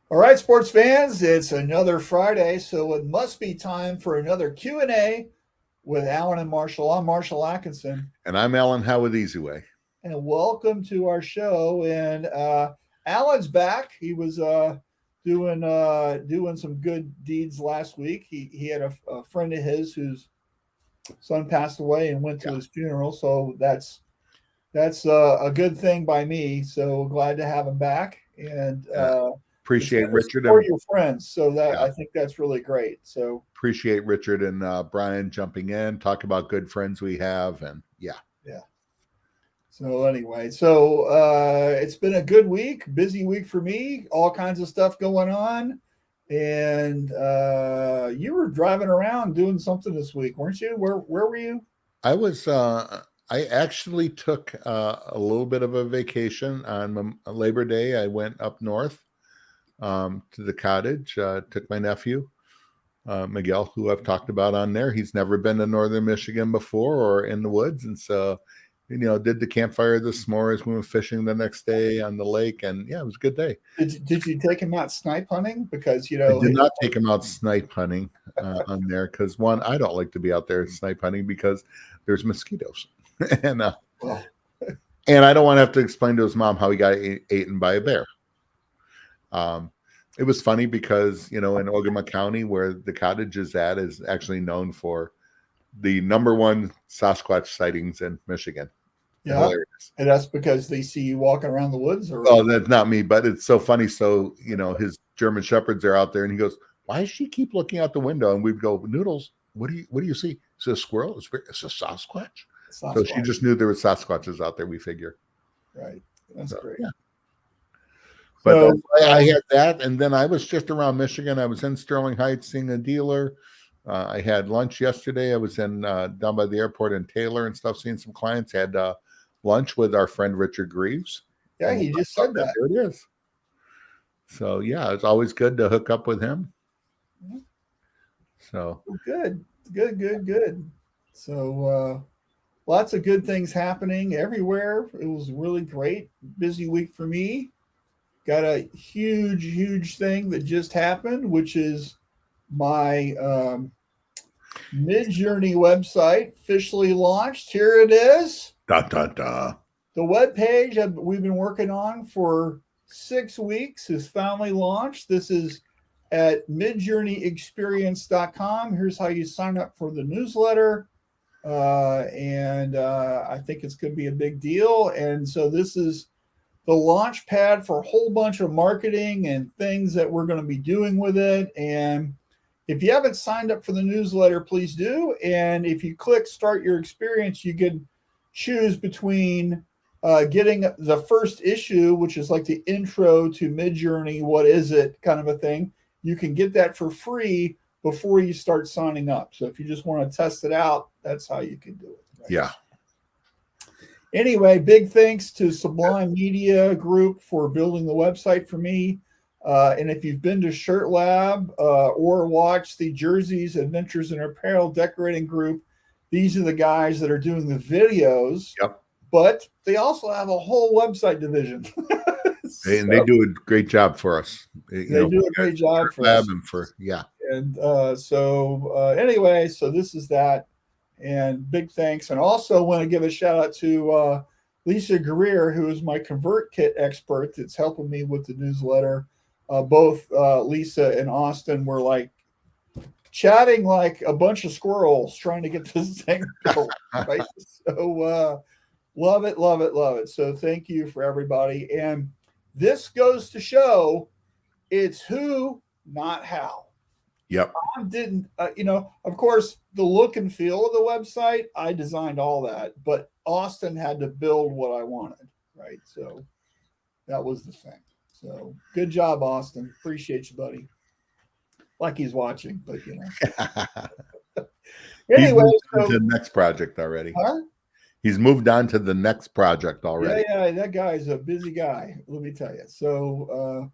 All right, sports fans, it's another Friday, so it must be time for another Q&A with Alan and Marshall. I'm Marshall Atkinson, And I'm Alan Howe with Easiway. and welcome to our show. And Alan's back. He was doing some good deeds last week. He had a friend of his whose son passed away and went to Yeah. his funeral, so that's a good thing by me. So glad to have him back, and it's Appreciate good to Richard support and your friends. So that yeah, I think that's really great. So appreciate Richard and Brian jumping in, talk about good friends we have, and yeah. yeah. So anyway, so it's been a good week, busy week for me. All kinds of stuff going on, and you were driving around doing something this week, weren't you? Where were you? I was I actually took a little bit of a vacation on Labor Day. I went up north to the cottage. Took my nephew Miguel, who I've talked about on there. He's never been to northern Michigan before or in the woods, and so did the campfire, the s'mores. We went fishing the next day on the lake, and yeah, it was a good day. Did you take him out snipe hunting? Because I did not take him out snipe hunting on there because one, I don't like to be out there snipe hunting because there's mosquitoes, and well, and I don't want to have to explain to his mom how he got eaten by a bear. It was funny because in Ogama County, where the cottage is at, is actually known for the number one Sasquatch sightings in Michigan. yeah, Hilarious. and that's because they see you walking around the woods, or Oh, that's not me, but it's so funny. So his German shepherds are out there, and he goes, "Why does she keep looking out the window?" And we'd go, "Noodles, what do you see?" It's a squirrel. It's a Sasquatch. So she just knew there were Sasquatches out there. We figure, right? That's great. Yeah. But So I had that, and then I was just around Michigan. I was in Sterling Heights seeing a dealer. I had lunch yesterday. I was in down by the airport in Taylor and stuff, seeing some clients. Had lunch with our friend Richard Greaves. yeah, he just said that. There it is. So yeah, it's always good to hook up with him. So good. So lots of good things happening everywhere. It was really great, busy week for me. Got a huge thing that just happened, which is my Midjourney website officially launched. Here it is. da da da. The web page we've been working on for 6 weeks is finally launched. This is at midjourneyexperience.com. Here's how you sign up for the newsletter. And I think it's going to be a big deal. And so this is the launch pad for a whole bunch of marketing and things that we're going to be doing with it. And if you haven't signed up for the newsletter, please do. And if you click Start Your Experience, you can choose between getting the first issue, which is like the intro to Midjourney, what is it kind of a thing. You can get that for free before you start signing up. So if you just want to test it out, that's how you can do it. Right? Yeah. Anyway, big thanks to Sublime Media Group for building the website for me. And if you've been to Shirt Lab or watched the Jerseys Adventures in Apparel Decorating Group, these are the guys that are doing the videos. Yep. But they also have a whole website division. And they do a great job for us. They do a great job for us. And And anyway, so this is that. And big thanks. And also want to give a shout out to Lisa Greer, who is my ConvertKit expert that's helping me with the newsletter. Both Lisa and Austin were like chatting like a bunch of squirrels trying to get this thing built. Right? So love it. So thank you for everybody. And this goes to show it's who, not how. Yep. I didn't, of course, the look and feel of the website, I designed all that, but Austin had to build what I wanted, right? So that was the thing. So good job, Austin. Appreciate you, buddy. Like he's watching, but Anyway, to the next project already. Huh? He's moved on to the next project already. Yeah, that guy's a busy guy, let me tell you. So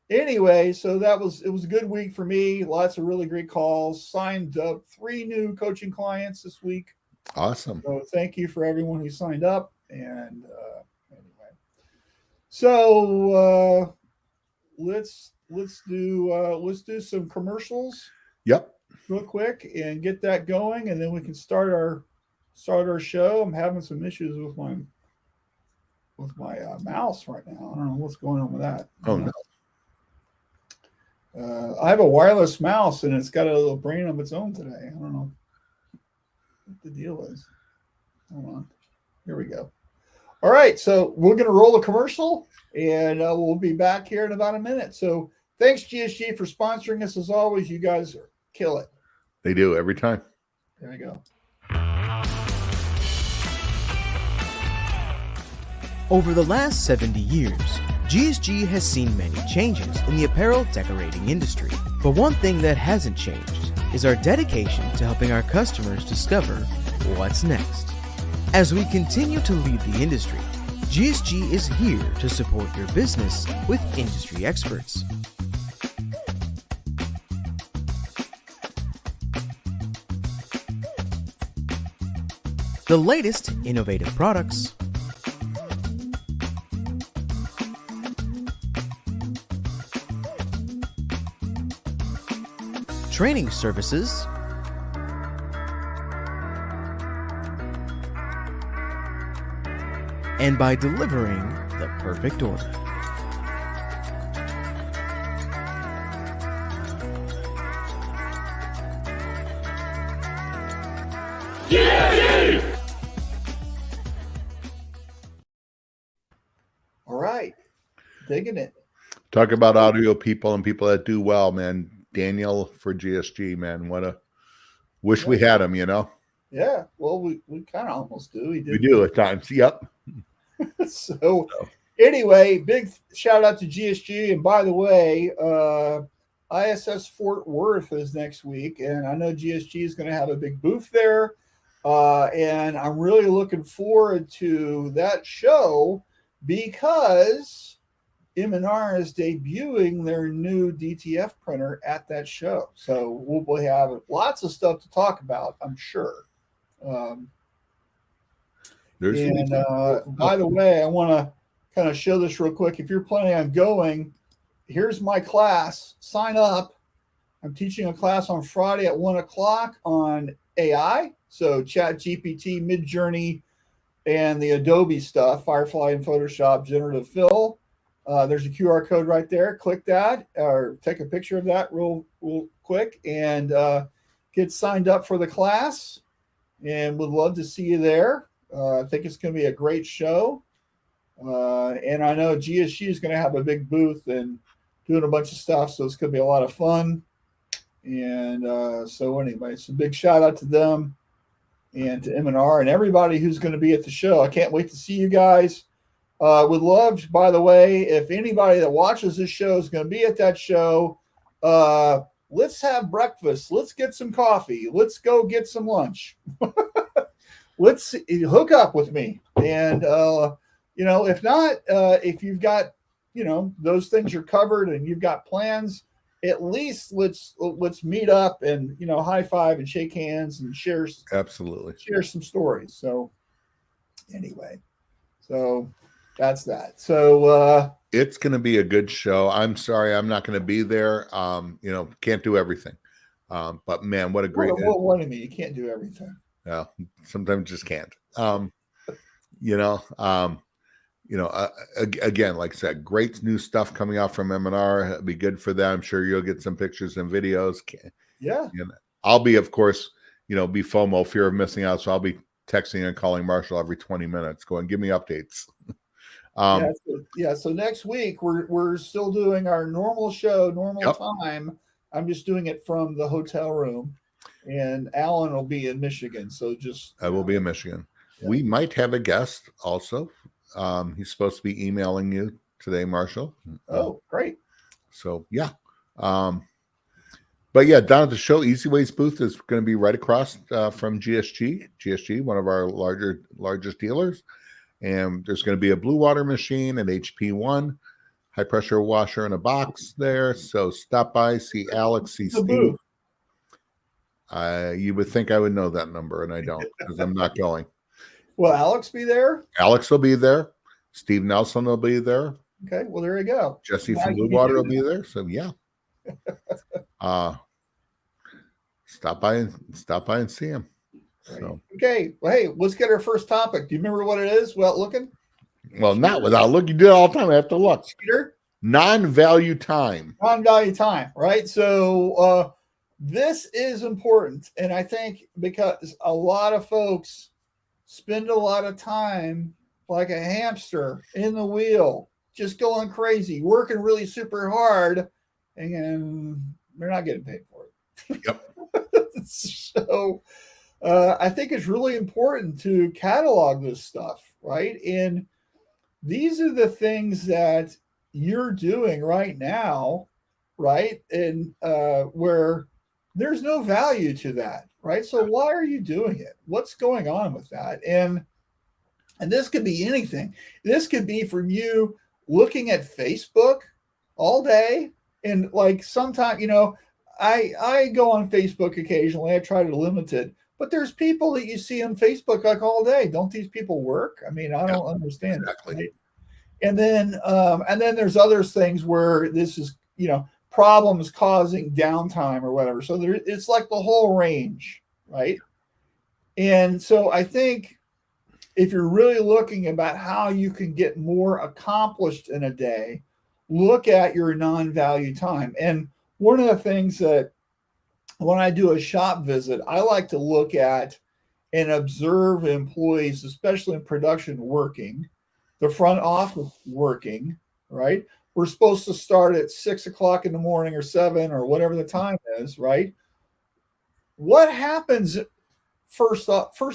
anyway, so it was a good week for me. Lots of really great calls. Signed up 3 new coaching clients this week. Awesome. So thank you for everyone who signed up. And anyway, so let's let's do some commercials Yep. real quick and get that going, and then we can start our show. I'm having some issues with my mouse right now. I don't know what's going on with that. Oh no. I have a wireless mouse and it's got a little brain of its own today. I don't know what the deal is. Hold on. Here we go. All right. So we're going to roll a commercial and we'll be back here in about a minute. So thanks, GSG, for sponsoring us. As always, you guys kill it. They do every time. There we go. Over the last 70 years, GSG has seen many changes in the apparel decorating industry. But one thing that hasn't changed is our dedication to helping our customers discover what's next. As we continue to lead the industry, GSG is here to support your business with industry experts. The latest innovative products, training services, and by delivering the perfect order. All right. Digging it. Talk about audio people and people that do well, man. Daniel for GSG, man. Wish we had him, you know? Yeah. Well, we kind of almost do. We do at times. Yep. So anyway, big shout out to GSG. And by the way, ISS Fort Worth is next week. And I know GSG is going to have a big booth there. And I'm really looking forward to that show because M&R is debuting their new DTF printer at that show. So we'll have lots of stuff to talk about, I'm sure. By the way, I want to kind of show this real quick. If you're planning on going, here's my class. Sign up. I'm teaching a class on Friday at 1 o'clock on AI. So ChatGPT, Midjourney, and the Adobe stuff, Firefly and Photoshop, generative fill. There's a QR code right there. Click that or take a picture of that real quick and get signed up for the class. And would love to see you there. I think it's going to be a great show. And I know GSG is going to have a big booth and doing a bunch of stuff. So it's going to be a lot of fun. And so anyway, so big shout out to them and to M&R and everybody who's going to be at the show. I can't wait to see you guys. Would love, by the way, if anybody that watches this show is going to be at that show, let's have breakfast. Let's get some coffee. Let's go get some lunch. Let's hook up with me. And, if not, if you've got, those things are covered and you've got plans, at least let's meet up and, high five and shake hands and share some stories. So anyway, that's that. So it's going to be a good show. I'm sorry, I'm not going to be there. Can't do everything. But man, what a great. What do you mean? You can't do everything. Yeah, sometimes just can't. Again, like I said, great new stuff coming out from M&R. It'll be good for them. I'm sure you'll get some pictures and videos. Yeah. I'll be, of course, be FOMO, fear of missing out. So I'll be texting and calling Marshall every 20 minutes, going, give me updates. So next week we're still doing our normal show, time. I'm just doing it from the hotel room, and Alan will be in Michigan. So I will be in Michigan. Yeah. We might have a guest also. He's supposed to be emailing you today, Marshall. Oh, great. So yeah. But yeah, down at the show, Easyway's booth is going to be right across from GSG. GSG, one of our largest dealers. And there's going to be a blue water machine, an HP1, high pressure washer in a box there. So stop by, see Alex, see Steve. You would think I would know that number, and I don't because I'm not going. Will Alex be there? Alex will be there. Steve Nelson will be there. Okay. Well, there you go. Jesse Now from you Blue can Water do will be there. So yeah. Stop by and see him. Right. So Okay. Well, hey, let's get our first topic. Do you remember what it is without looking? well, not without look. You do it all the time. I have to look. Peter? Non-value time. Non-value time, right? So this is important. And I think because a lot of folks spend a lot of time like a hamster in the wheel, just going crazy, working really super hard, and they're not getting paid for it. Yep. So I think it's really important to catalog this stuff, right? And these are the things that you're doing right now, right? And where there's no value to that, right? So why are you doing it? What's going on with that? And this could be anything. This could be from you looking at Facebook all day, and like sometimes, I go on Facebook occasionally. I try to limit it, but there's people that you see on Facebook like all day. Don't these people work? I mean, I don't understand. Exactly. Right? And then there's other things where this is, problems causing downtime or whatever. So it's like the whole range, right? And so I think if you're really looking about how you can get more accomplished in a day, look at your non-value time. And one of the things that when I do a shop visit, I like to look at and observe employees, especially in production, working, the front office working, right? We're supposed to start at 6 o'clock in the morning or 7 or whatever the time is, right? What happens first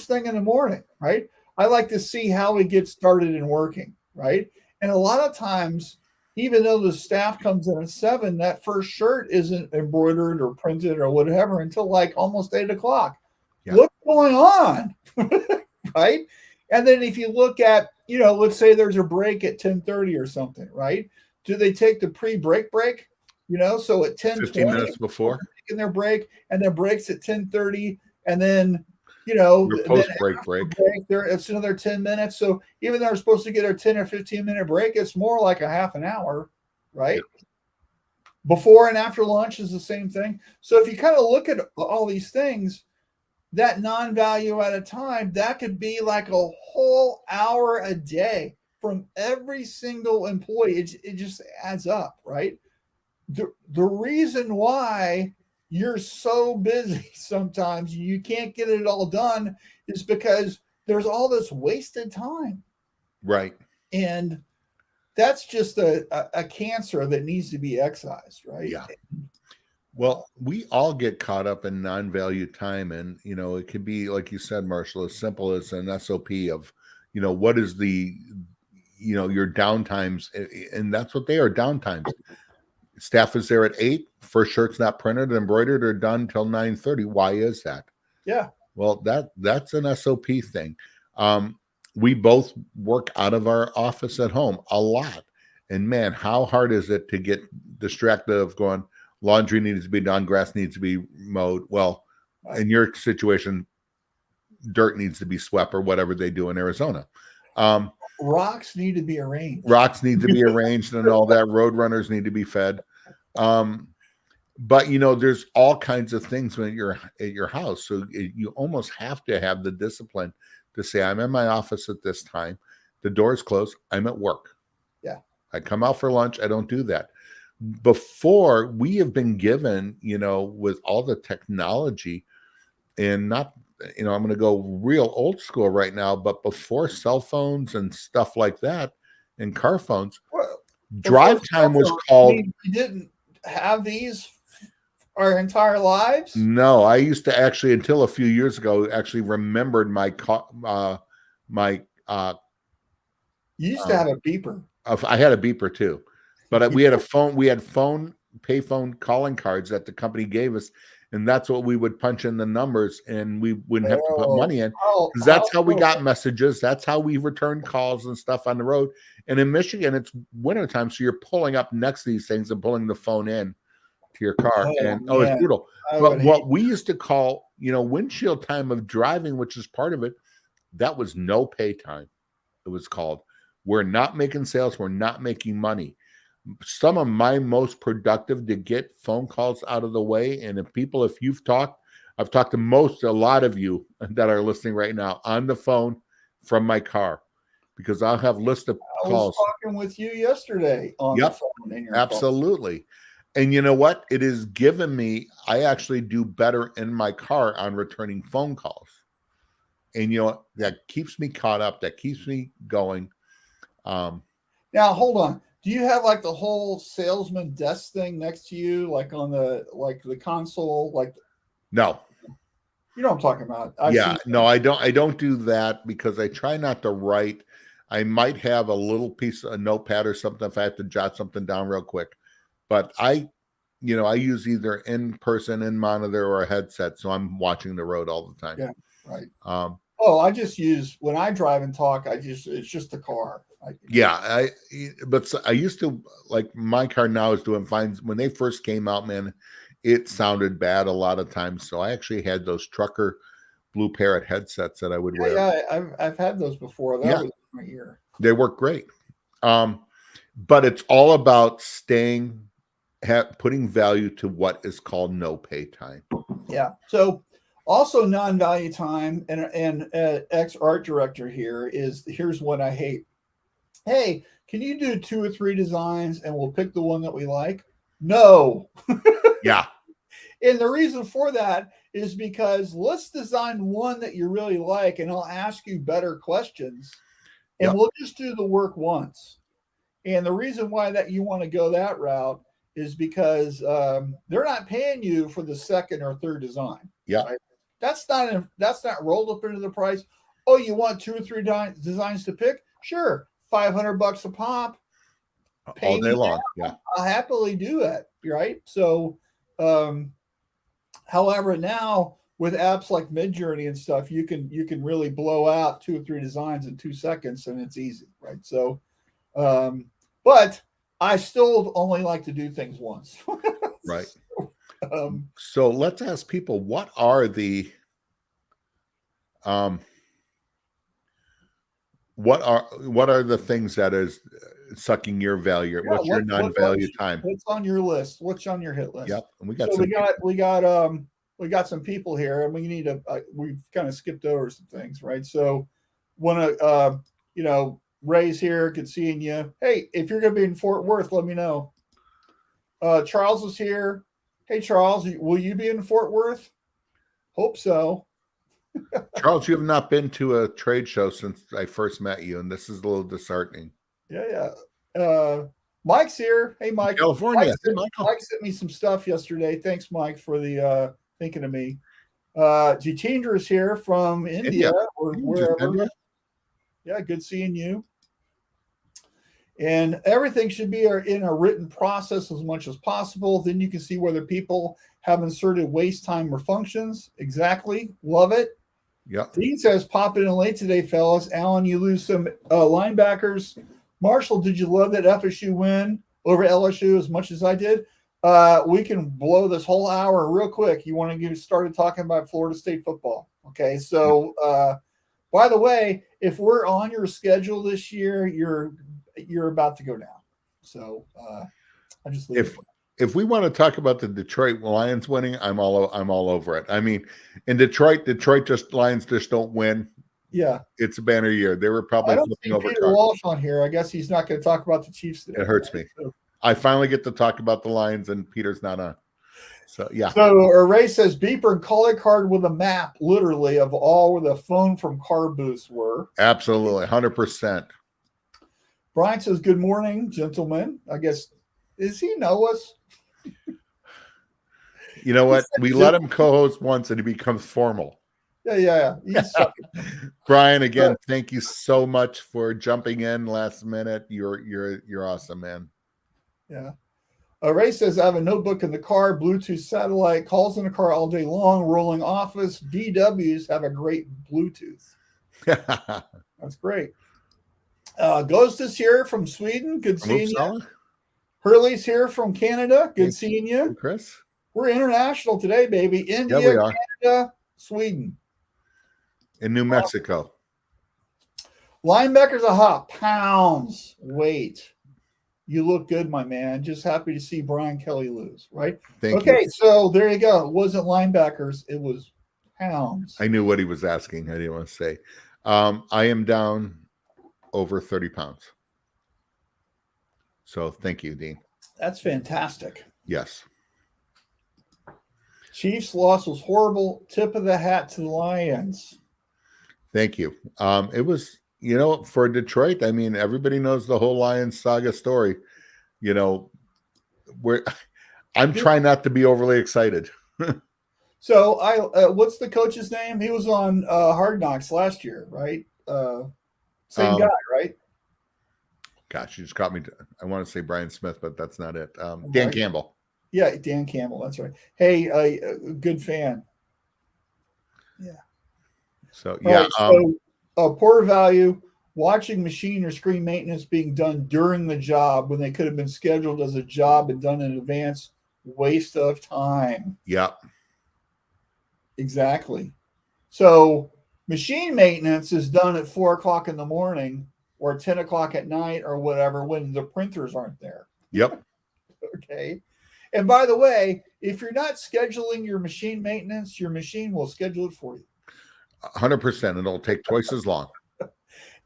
thing in the morning, right? I like to see how we get started in working, right? And a lot of times, even though the staff comes in at 7, that first shirt isn't embroidered or printed or whatever until like almost 8 o'clock. Yeah. What's going on, right? And then if you look at, let's say there's a break at 10:30 or something, right? Do they take the pre-break? So at 10:20, 15 minutes before taking their break, and their breaks at 10:30, and then post-break it's another 10 minutes. So even though they're supposed to get a 10 or 15-minute break, it's more like a half an hour, right? Yeah. Before and after lunch is the same thing. So if you kind of look at all these things, that non-value at a time, that could be like a whole hour a day from every single employee. It just adds up, right? The reason why you're so busy sometimes you can't get it all done is because there's all this wasted time. Right. And that's just a cancer that needs to be excised, right? Yeah. Well, we all get caught up in non-value time, and it could be, like you said, Marshall, as simple as an SOP of, what is the, your downtimes, and that's what they are, downtimes. Staff is there at 8. First shirt's not printed, embroidered, or done till 9:30. Why is that? Yeah. Well, that's an SOP thing. We both work out of our office at home a lot, and man, how hard is it to get distracted of going, laundry needs to be done, grass needs to be mowed. Well, in your situation, dirt needs to be swept or whatever they do in Arizona. Rocks need to be arranged. And all that. Road runners need to be fed. But there's all kinds of things when you're at your house. So you almost have to have the discipline to say, I'm in my office at this time. The door's closed. I'm at work. Yeah. I come out for lunch. I don't do that. Before, we have been given, with all the technology, and not, I'm going to go real old school right now, but before cell phones and stuff like that and car phones, drive time was called. We didn't have these our entire lives? No, I used to actually, until a few years ago, actually remembered my you used to have a beeper. I had a beeper too. But we had a phone. We had payphone calling cards that the company gave us, and that's what we would punch in the numbers, and we wouldn't have to put money in. Because that's how we got messages. That's how we returned calls and stuff on the road. And in Michigan, it's wintertime, so you're pulling up next to these things and pulling the phone in to your car. It's brutal. But what we used to call, windshield time of driving, which is part of it, that was no pay time. It was called. We're not making sales. We're not making money. Some of my most productive to get phone calls out of the way. And if you've talked, I've talked to a lot of you that are listening right now on the phone from my car, because I'll have lists of calls. I was talking with you yesterday on the phone. In your Absolutely. And you know what? It has given me, I actually do better in my car on returning phone calls. And that keeps me caught up. That keeps me going. Now, hold on. Do you have like the whole salesman desk thing next to you, like on the console? No. You know what I'm talking about. No, I don't do that, because I try not to write. I might have a little piece of a notepad or something if I have to jot something down real quick. But I use either in person, in monitor, or a headset, so I'm watching the road all the time. Yeah, right. I just use, when I drive and talk, it's just the car. But I used to, like, my car now is doing fine. When they first came out, man, it sounded bad a lot of times. So I actually had those trucker Blue Parrot headsets that I would wear. Yeah, I've had those before. That was my ear. They work great. But it's all about putting value to what is called no pay time. Yeah. So also non-value time, and ex-art director here's what I hate. Hey, can you do 2 or 3 designs and we'll pick the one that we like? No. Yeah. And the reason for that is because let's design one that you really like, and I'll ask you better questions, and we'll just do the work once. And the reason why that you want to go that route is because they're not paying you for the second or third design. Yeah. Right? That's not rolled up into the price. Oh, you want 2 or 3 designs to pick? Sure. $500 a pop. All day long. Yeah. I'll happily do that. Right. So, however, now with apps like Midjourney and stuff, you can really blow out 2 or 3 designs in 2 seconds, and it's easy. Right. So, but I still only like to do things once. Right. So let's ask people, what are the things that is sucking your value? What's your non-value time? What's on your list? What's on your hit list? Yep. And we got some people here, and we need to. We've kind of skipped over some things, right? So, Ray's here. Good seeing you. Hey, if you're going to be in Fort Worth, let me know. Charles is here. Hey, Charles, will you be in Fort Worth? Hope so. Charles, you have not been to a trade show since I first met you, and this is a little disheartening. Yeah. Mike's here. Hey, Mike. California. Mike sent me some stuff yesterday. Thanks, Mike, for the thinking of me. Jitendra is here from India or wherever. Yeah, good seeing you. And everything should be in a written process as much as possible. Then you can see whether people have inserted waste time or functions. Exactly. Love it. Yeah. Dean says, pop in late today, fellas. Alan, you lose some linebackers. Marshall, did you love that FSU win over LSU as much as I did? We can blow this whole hour real quick. You want to get started talking about Florida State football. Okay. So, by the way, if we're on your schedule this year, you're about to go down. So I just leave if we want to talk about the Detroit Lions winning, I'm all over it. I mean, in Detroit Lions just don't win. Yeah, it's a banner year. They were probably flipping over. Peter Walsh on here. I guess he's not going to talk about the Chiefs today. It hurts me. So. I finally get to talk about the Lions, and Peter's not on. So yeah. So Ray says beeper and caller card with a map, literally, of all where the phone from car booths were. Absolutely, 100%. Brian says, "Good morning, gentlemen." I guess, does he know us? You know what? We let him co-host once, and he becomes formal. Yeah. Brian, again, thank you so much for jumping in last minute. You're awesome, man. Yeah. Ray says, I have a notebook in the car, Bluetooth satellite, calls in the car all day long, rolling office. VWs have a great Bluetooth. That's great. Ghost is here from Sweden. Good seeing you. Hurley's here from Canada. Good seeing you. Hey, Chris. We're international today, baby. India, Canada, Sweden. In New Mexico. Linebackers a hop, pounds. Wait. You look good, my man. Just happy to see Brian Kelly lose, right? Thank Okay, you. so there you go. It wasn't linebackers, it was pounds. I knew what he was asking. I didn't want to say. I am down over 30 pounds. So thank you, Dean. That's fantastic. Yes. Chiefs loss was horrible. Tip of the hat to the Lions. Thank you. It was, for Detroit, I mean, everybody knows the whole Lions saga story. I'm trying not to be overly excited. So what's the coach's name? He was on Hard Knocks last year, right? Same guy, right? Gosh, you just caught me. I want to say Brian Smith, but that's not it. Dan Campbell. Yeah, Dan Campbell. That's right. Hey, good fan. Yeah. So yeah. Right, poor value. Watching machine or screen maintenance being done during the job when they could have been scheduled as a job and done in advance. Waste of time. Yeah. Exactly. So machine maintenance is done at 4:00 in the morning or 10:00 at night or whatever when the printers aren't there. Yep. Okay. And by the way, if you're not scheduling your machine maintenance, your machine will schedule it for you. 100%. It'll take twice as long.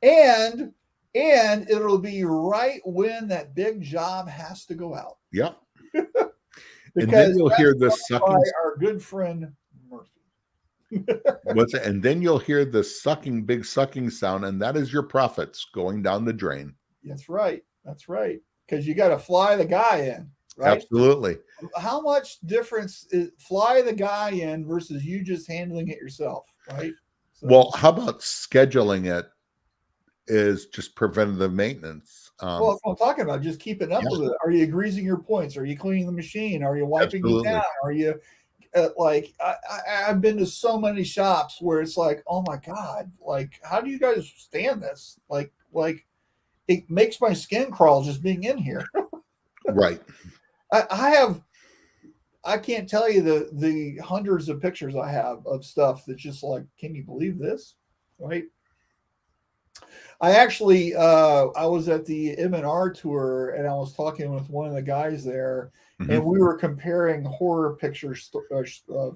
And it'll be right when that big job has to go out. Yep. Because and then you'll hear the sucking. Our good friend Murphy. What's it? And then you'll hear the big sucking sound, and that is your profits going down the drain. That's right. That's right. Because you got to fly the guy in. Right? Absolutely. How much difference is fly the guy in versus you just handling it yourself, right? So, well, how about scheduling it is just preventative maintenance? Well, that's what I'm talking about. Just keeping up with it. Are you greasing your points? Are you cleaning the machine? Are you wiping it down? Are you I've been to so many shops where it's like, oh my God, like, how do you guys stand this? Like it makes my skin crawl just being in here. Right. I can't tell you the hundreds of pictures I have of stuff that's just like, can you believe this? Right. I actually, I was at the M&R tour and I was talking with one of the guys there, mm-hmm. and we were comparing horror picture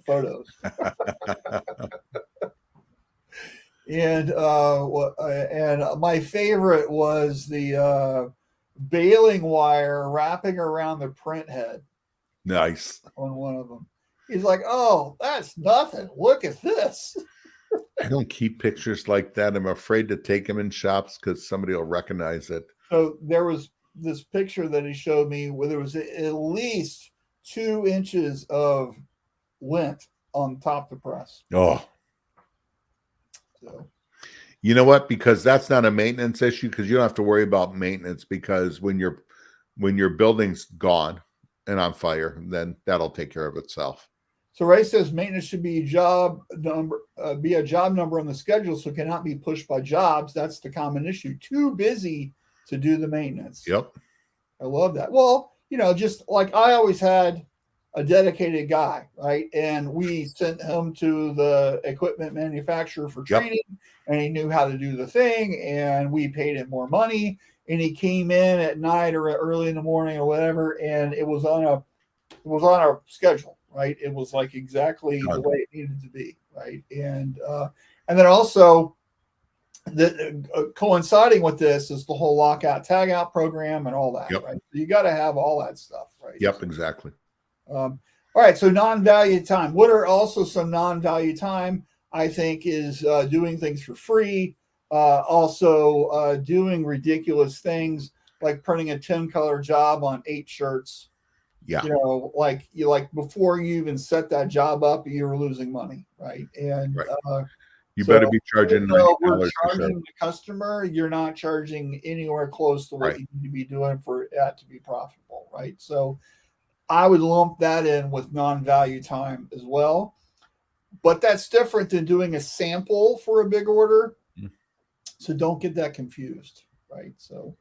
photos. And my favorite was the baling wire wrapping around the print head. Nice. On one of them. He's like, oh, that's nothing. Look at this. I don't keep pictures like that. I'm afraid to take them in shops because somebody will recognize it. So there was this picture that he showed me where there was at least 2 inches of lint on top of the press. Oh. So. You know what? Because that's not a maintenance issue, because you don't have to worry about maintenance, because when your building's gone and on fire, then that'll take care of itself. So Ray says maintenance should be a job number on the schedule, so it cannot be pushed by jobs. That's the common issue. Too busy to do the maintenance. Yep. I love that. Well, just like I always had a dedicated guy, right? And we sent him to the equipment manufacturer for training, yep. And he knew how to do the thing, and we paid him more money, and he came in at night or early in the morning or whatever, and it was on our schedule, right? It was like exactly the way it needed to be, right? And then also coinciding with this is the whole lockout tagout program and all that, yep. Right? So you got to have all that stuff, right? Yep, exactly. All right, so non-value time. What are also some non-value time? I think is doing things for free. Also doing ridiculous things like printing a 10-color job on 8 shirts. Yeah. Like before you even set that job up, you were losing money, right? And right. You better be charging $90 we're charging the customer. You're not charging anywhere close to what right. You need to be doing for that to be profitable, right? So I would lump that in with non-value time as well. But that's different than doing a sample for a big order. Mm. So don't get that confused, right? So,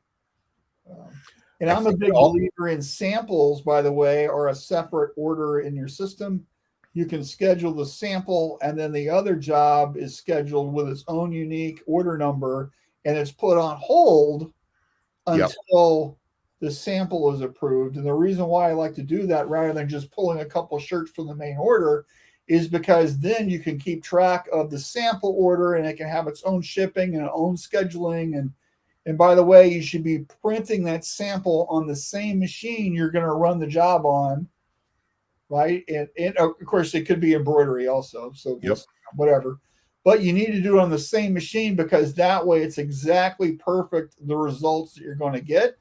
and I'm a big believer in samples, by the way, are a separate order in your system. You can schedule the sample, and then the other job is scheduled with its own unique order number, and it's put on hold Yep. until the sample is approved. And the reason why I like to do that rather than just pulling a couple shirts from the main order is because then you can keep track of the sample order and it can have its own shipping and its own scheduling. And by the way, you should be printing that sample on the same machine you're going to run the job on, right? And of course, it could be embroidery also. So Yep. whatever. But you need to do it on the same machine because that way it's exactly perfect, the results that you're going to get,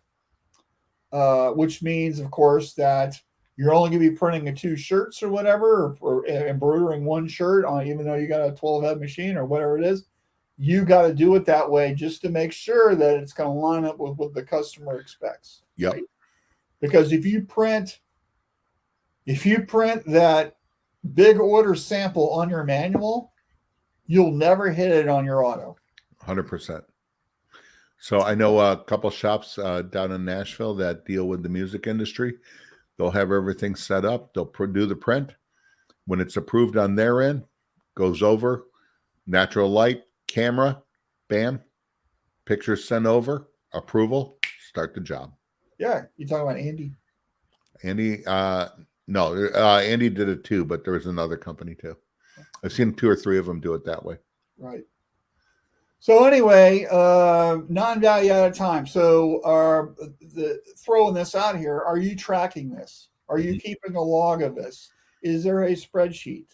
which means, of course, that you're only going to be printing 2 shirts or whatever, or embroidering 1 shirt on, even though you got a 12-head machine or whatever it is. You got to do it that way just to make sure that it's going to line up with what the customer expects. Yep. Right? Because if you print that big order sample on your manual, you'll never hit it on your auto. 100%. So I know a couple shops down in Nashville that deal with the music industry. They'll have everything set up. They'll do the print. When it's approved on their end, goes over, natural light, camera, bam, pictures sent over, approval, start the job. Yeah, you talking about Andy? Andy, no, Andy did it too, but there was another company too. I've seen 2 or 3 of them do it that way. Right. So anyway, non-value added time. So throwing this out here, are you tracking this? Are you keeping a log of this? Is there a spreadsheet?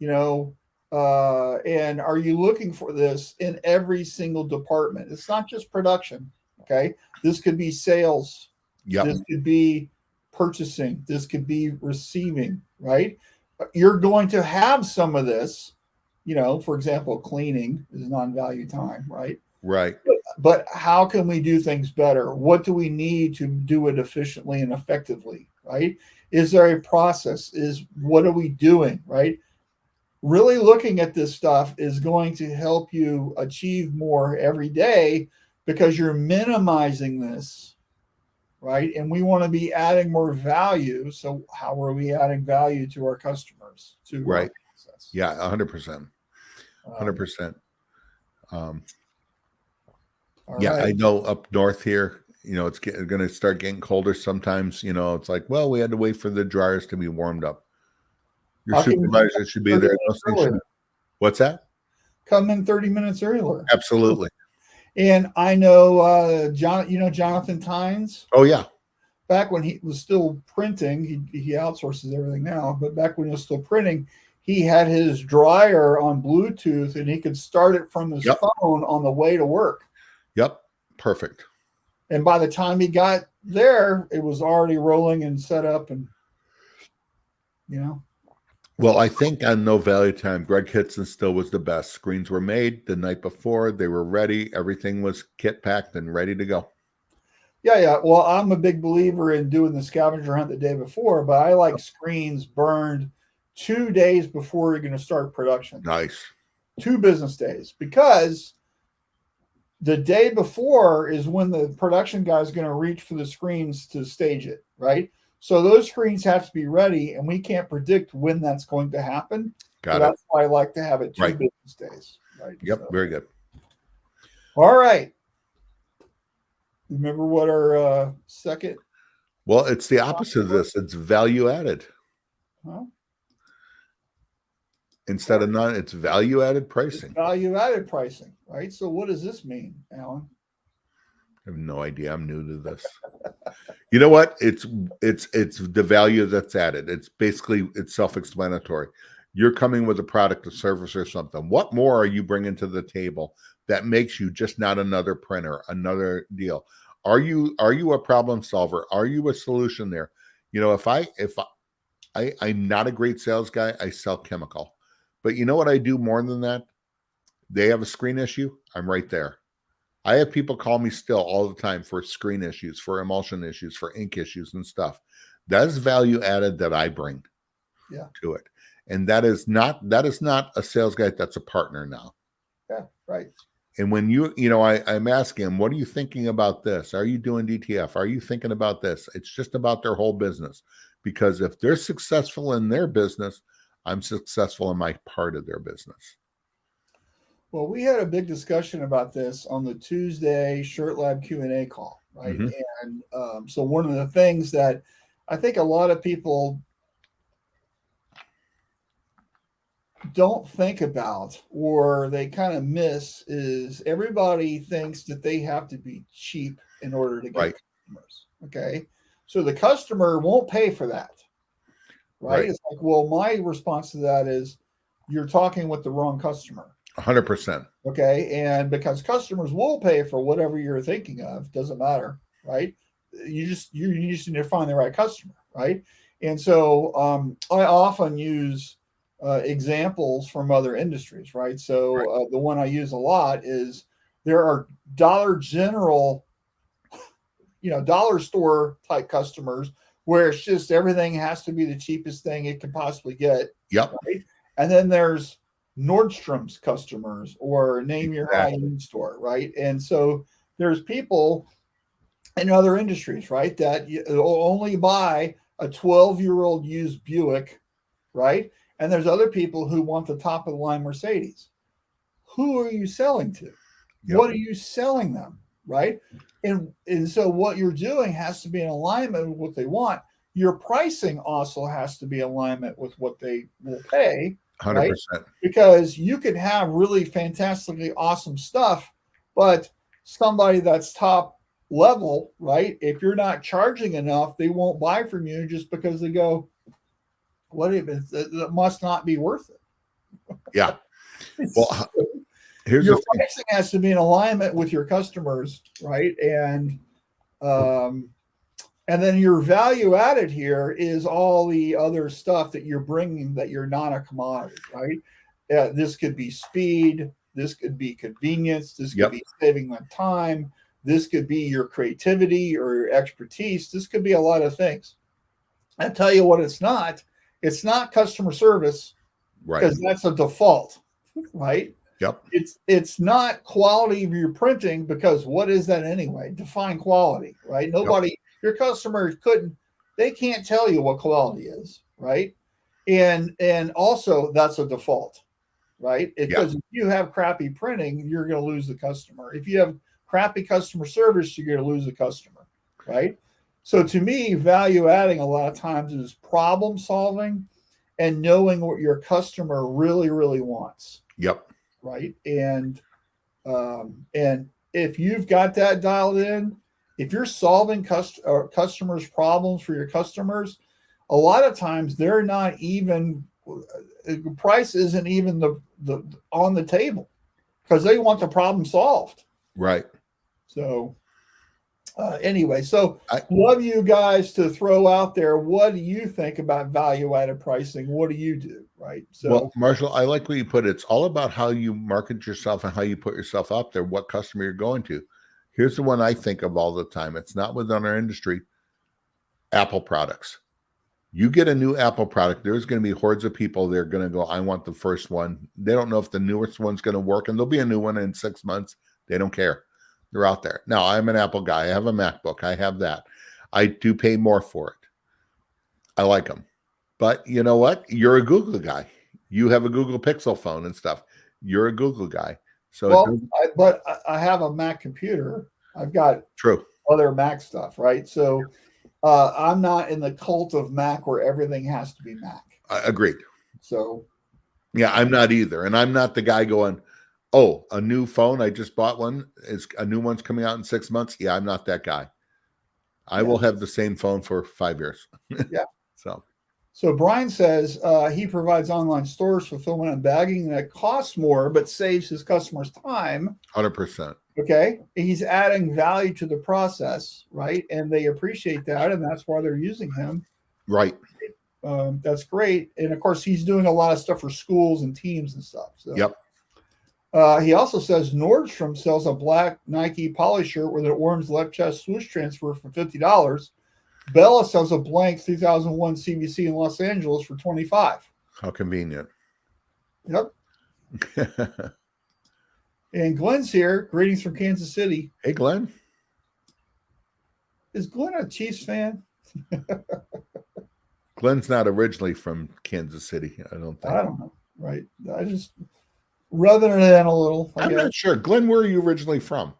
And are you looking for this in every single department? It's not just production. Okay. This could be sales. Yep. This could be purchasing. This could be receiving, right? You're going to have some of this, for example, cleaning is non-value time, right? Right. But how can we do things better? What do we need to do it efficiently and effectively, right? Is there a process? What are we doing, right? Really looking at this stuff is going to help you achieve more every day because you're minimizing this, right? And we want to be adding more value. So how are we adding value to our customers? Right. Yeah, 100%. 100%. Yeah, right. I know up north here, it's going to start getting colder sometimes. It's like, well, we had to wait for the dryers to be warmed up. Your supervisor should be there. What's that? Come in 30 minutes earlier. Absolutely. And I know Jonathan Tynes. Oh yeah. Back when he was still printing, he outsources everything now, but back when he was still printing, he had his dryer on Bluetooth and he could start it from his phone on the way to work. Yep. Perfect. And by the time he got there, it was already rolling and set up and, Well, I think on no value time, Greg Hitson still was the best. Screens were made the night before. They were ready. Everything was kit packed and ready to go. Yeah. Well, I'm a big believer in doing the scavenger hunt the day before, but I like screens burned 2 days before you're going to start production. Nice. 2 business days, because the day before is when the production guy is going to reach for the screens to stage it, right? So those screens have to be ready, and we can't predict when that's going to happen. Got it. That's why I like to have it 2 business days. Right. Yep. So. Very good. All right. Remember what our second? Well, it's the opposite of this. It's value added. Huh? Instead of none, it's value added pricing. Value added pricing, right? So what does this mean, Alan? I have no idea. I'm new to this. You know what? It's the value that's added. It's self-explanatory. You're coming with a product, a service, or something. What more are you bringing to the table that makes you just not another printer, another deal? Are you a problem solver? Are you a solution there? If I'm not a great sales guy, I sell chemical. But you know what I do more than that? They have a screen issue. I'm right there. I have people call me still all the time for screen issues, for emulsion issues, for ink issues and stuff. That is value added that I bring to it. And that is not a sales guy. That's a partner now. Yeah, right. And when I'm asking them, what are you thinking about this? Are you doing DTF? Are you thinking about this? It's just about their whole business. Because if they're successful in their business, I'm successful in my part of their business. Well, we had a big discussion about this on the Tuesday Shirt Lab Q&A call, right? Mhm. And so one of the things that I think a lot of people don't think about or they kind of miss is everybody thinks that they have to be cheap in order to get Right. customers. Okay. So the customer won't pay for that. Right? It's like, well, my response to that is you're talking with the wrong customer. 100%. Okay. And because customers will pay for whatever you're thinking of, doesn't matter, right? You just need to find the right customer, right? And so I often use examples from other industries, right? So the one I use a lot is there are Dollar General, dollar store type customers where it's just everything has to be the cheapest thing it can possibly get. Yep. Right? And then there's Nordstrom's customers or name your high-end store, right? And so there's people in other industries, right, that will only buy a 12-year-old used Buick, right? And there's other people who want the top of the line Mercedes. Who are you selling to? Yep. What are you selling them, right? And so what you're doing has to be in alignment with what they want. Your pricing also has to be in alignment with what they will pay. 100%. Right? Because you can have really fantastically awesome stuff, but somebody that's top level, right? If you're not charging enough, they won't buy from you just because they go, what if it must not be worth it? Yeah. Well, here's your pricing has to be in alignment with your customers, right? And then your value added here is all the other stuff that you're bringing that you're not a commodity, right? This could be speed, this could be convenience, this could be saving them time, this could be your creativity or your expertise, this could be a lot of things. I tell you what, it's not customer service, right? Because that's a default, right? Yep. It's not quality of your printing, because what is that anyway? Define quality, right? Nobody, your customers they can't tell you what quality is, right? And also that's a default, right? Because if you have crappy printing, you're going to lose the customer. If you have crappy customer service, you're going to lose the customer, right? So to me, value adding a lot of times is problem solving and knowing what your customer really, really wants. Yep. Right. And if you've got that dialed in, if you're solving customers' problems for your customers, a lot of times they're not even, the price isn't even the on the table because they want the problem solved. Right. So anyway, so I love you guys to throw out there. What do you think about value-added pricing? What do you do? Right. So, well, Marshall, I like what you put. It's all about how you market yourself and how you put yourself out there, what customer you're going to. Here's the one I think of all the time. It's not within our industry. Apple products. You get a new Apple product, there's going to be hordes of people. They're going to go, I want the first one. They don't know if the newest one's going to work, and there'll be a new one in 6 months. They don't care. They're out there. Now, I'm an Apple guy. I have a MacBook. I have that. I do pay more for it. I like them. But you know what? You're a Google guy. You have a Google Pixel phone and stuff. You're a Google guy. So, but I have a Mac computer. I've got other Mac stuff, right? So I'm not in the cult of Mac where everything has to be Mac. Agreed. So, yeah, I'm not either. And I'm not the guy going, oh, a new phone. I just bought one. A new one's coming out in 6 months. Yeah, I'm not that guy. I will have the same phone for 5 years. Yeah. So Brian says he provides online stores, fulfillment, and bagging that costs more, but saves his customers time. 100%. Okay. He's adding value to the process, right? And they appreciate that. And that's why they're using him. Right. That's great. And of course, he's doing a lot of stuff for schools and teams and stuff. So. Yep. He also says Nordstrom sells a black Nike poly shirt with an orange left chest swoosh transfer for $50. Bella sells a blank 2001 CVC in Los Angeles for $25. How convenient. Yep. And Glenn's here. Greetings from Kansas City. Hey, Glenn. Is Glenn a Chiefs fan? Glenn's not originally from Kansas City, I don't think. I don't know. Right. rather than a little. I'm not sure. Glenn, where are you originally from?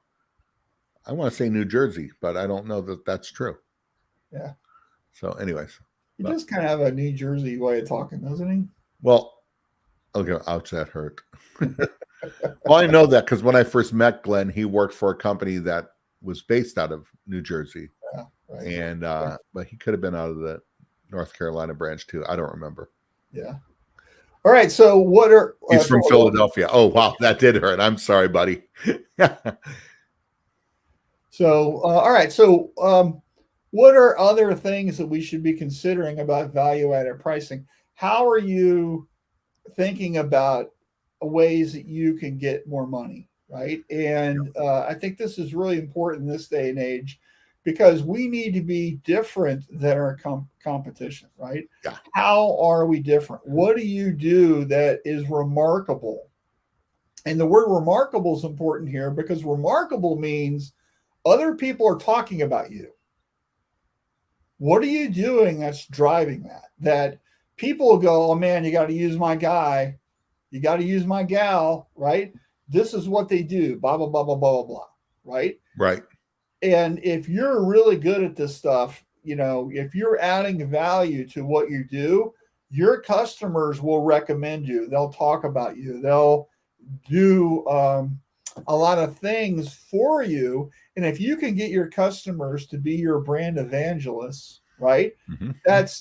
I want to say New Jersey, but I don't know that that's true. Yeah. So, anyways. He does kind of have a New Jersey way of talking, doesn't he? Well, okay, ouch, that hurt. Well, I know that because when I first met Glenn, he worked for a company that was based out of New Jersey. Yeah, right. And but he could have been out of the North Carolina branch too. I don't remember. Yeah. All right. So what are he's from Philadelphia? Oh wow, that did hurt. I'm sorry, buddy. So all right. So what are other things that we should be considering about value-added pricing? How are you thinking about ways that you can get more money, right? And I think this is really important in this day and age because we need to be different than our competition, right? Yeah. How are we different? What do you do that is remarkable? And the word remarkable is important here because remarkable means other people are talking about you. What are you doing that's driving that? That people go, oh man, you got to use my guy. You got to use my gal, right? This is what they do, blah, blah, blah, blah, blah, blah, right? Right. And if you're really good at this stuff, you know, if you're adding value to what you do, your customers will recommend you. They'll talk about you. They'll do a lot of things for you. And if you can get your customers to be your brand evangelists, right? Mm-hmm.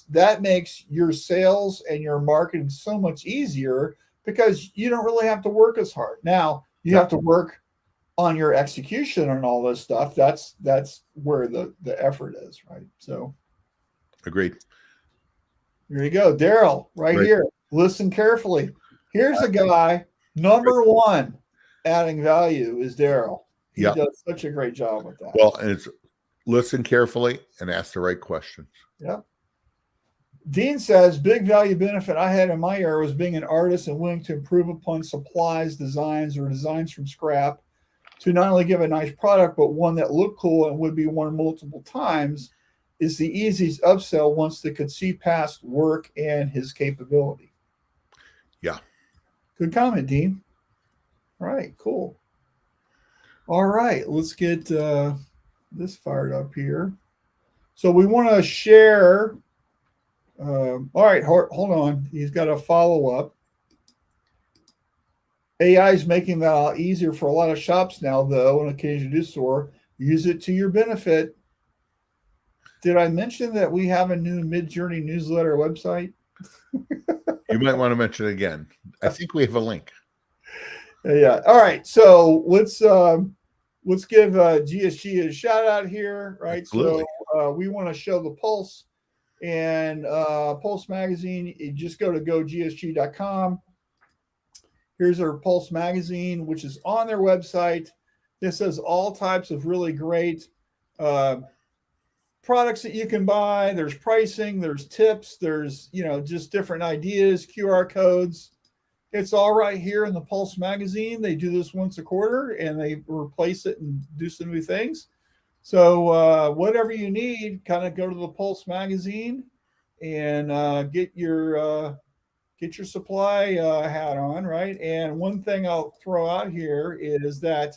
That makes your sales and your marketing so much easier because you don't really have to work as hard. Now you have to work on your execution and all this stuff. That's where the effort is, right? So agreed. Here you go. Daryl, right here. Listen carefully. Here's a guy, number one, adding value is Daryl. He does such a great job with that. Well, and it's listen carefully and ask the right questions. Yep. Dean says, big value benefit I had in my era was being an artist and willing to improve upon supplies, designs, or designs from scrap to not only give a nice product, but one that looked cool and would be worn multiple times is the easiest upsell once they could see past work and his capability. Yeah. Good comment, Dean. All right, cool. All right, let's get this fired up here. So we want to share. All right, hold on. He's got a follow-up. AI is making that a lot easier for a lot of shops now, though, on occasion to do so. Use it to your benefit. Did I mention that we have a new Mid-Journey newsletter website? You might want to mention it again. I think we have a link. Yeah. All right. So let's give GSG a shout out here, right? Absolutely. So we want to show the Pulse and Pulse Magazine. You just go to gogsg.com. Here's our Pulse Magazine, which is on their website. This has all types of really great products that you can buy. There's pricing, there's tips, there's, just different ideas, QR codes. It's all right here in the Pulse Magazine. They do this once a quarter and they replace it and do some new things. So whatever you need, kind of go to the Pulse Magazine and get your supply hat on, right? And one thing I'll throw out here is that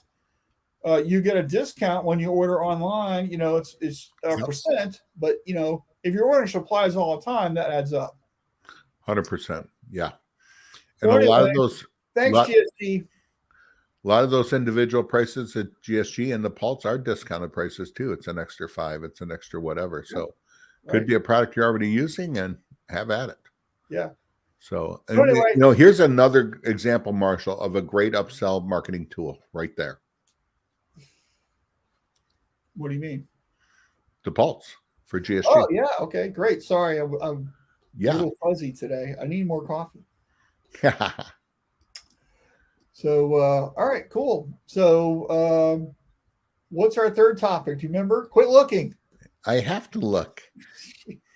you get a discount when you order online. It's a percent, but if you're ordering supplies all the time, that adds up. 100%. Yeah. So And anyway, a lot of those. Thanks, GSG. A lot of those individual prices at GSG and the Pulse are discounted prices too. It's an extra $5. It's an extra whatever. So could be a product you're already using and have at it. Yeah. So, anyway, here's another example, Marshall, of a great upsell marketing tool right there. What do you mean? The Pulse for GSG. Oh, yeah. Okay, great. Sorry. I'm a little fuzzy today. I need more coffee. So, all right, cool. So, what's our third topic? Do you remember? Quit looking. I have to look.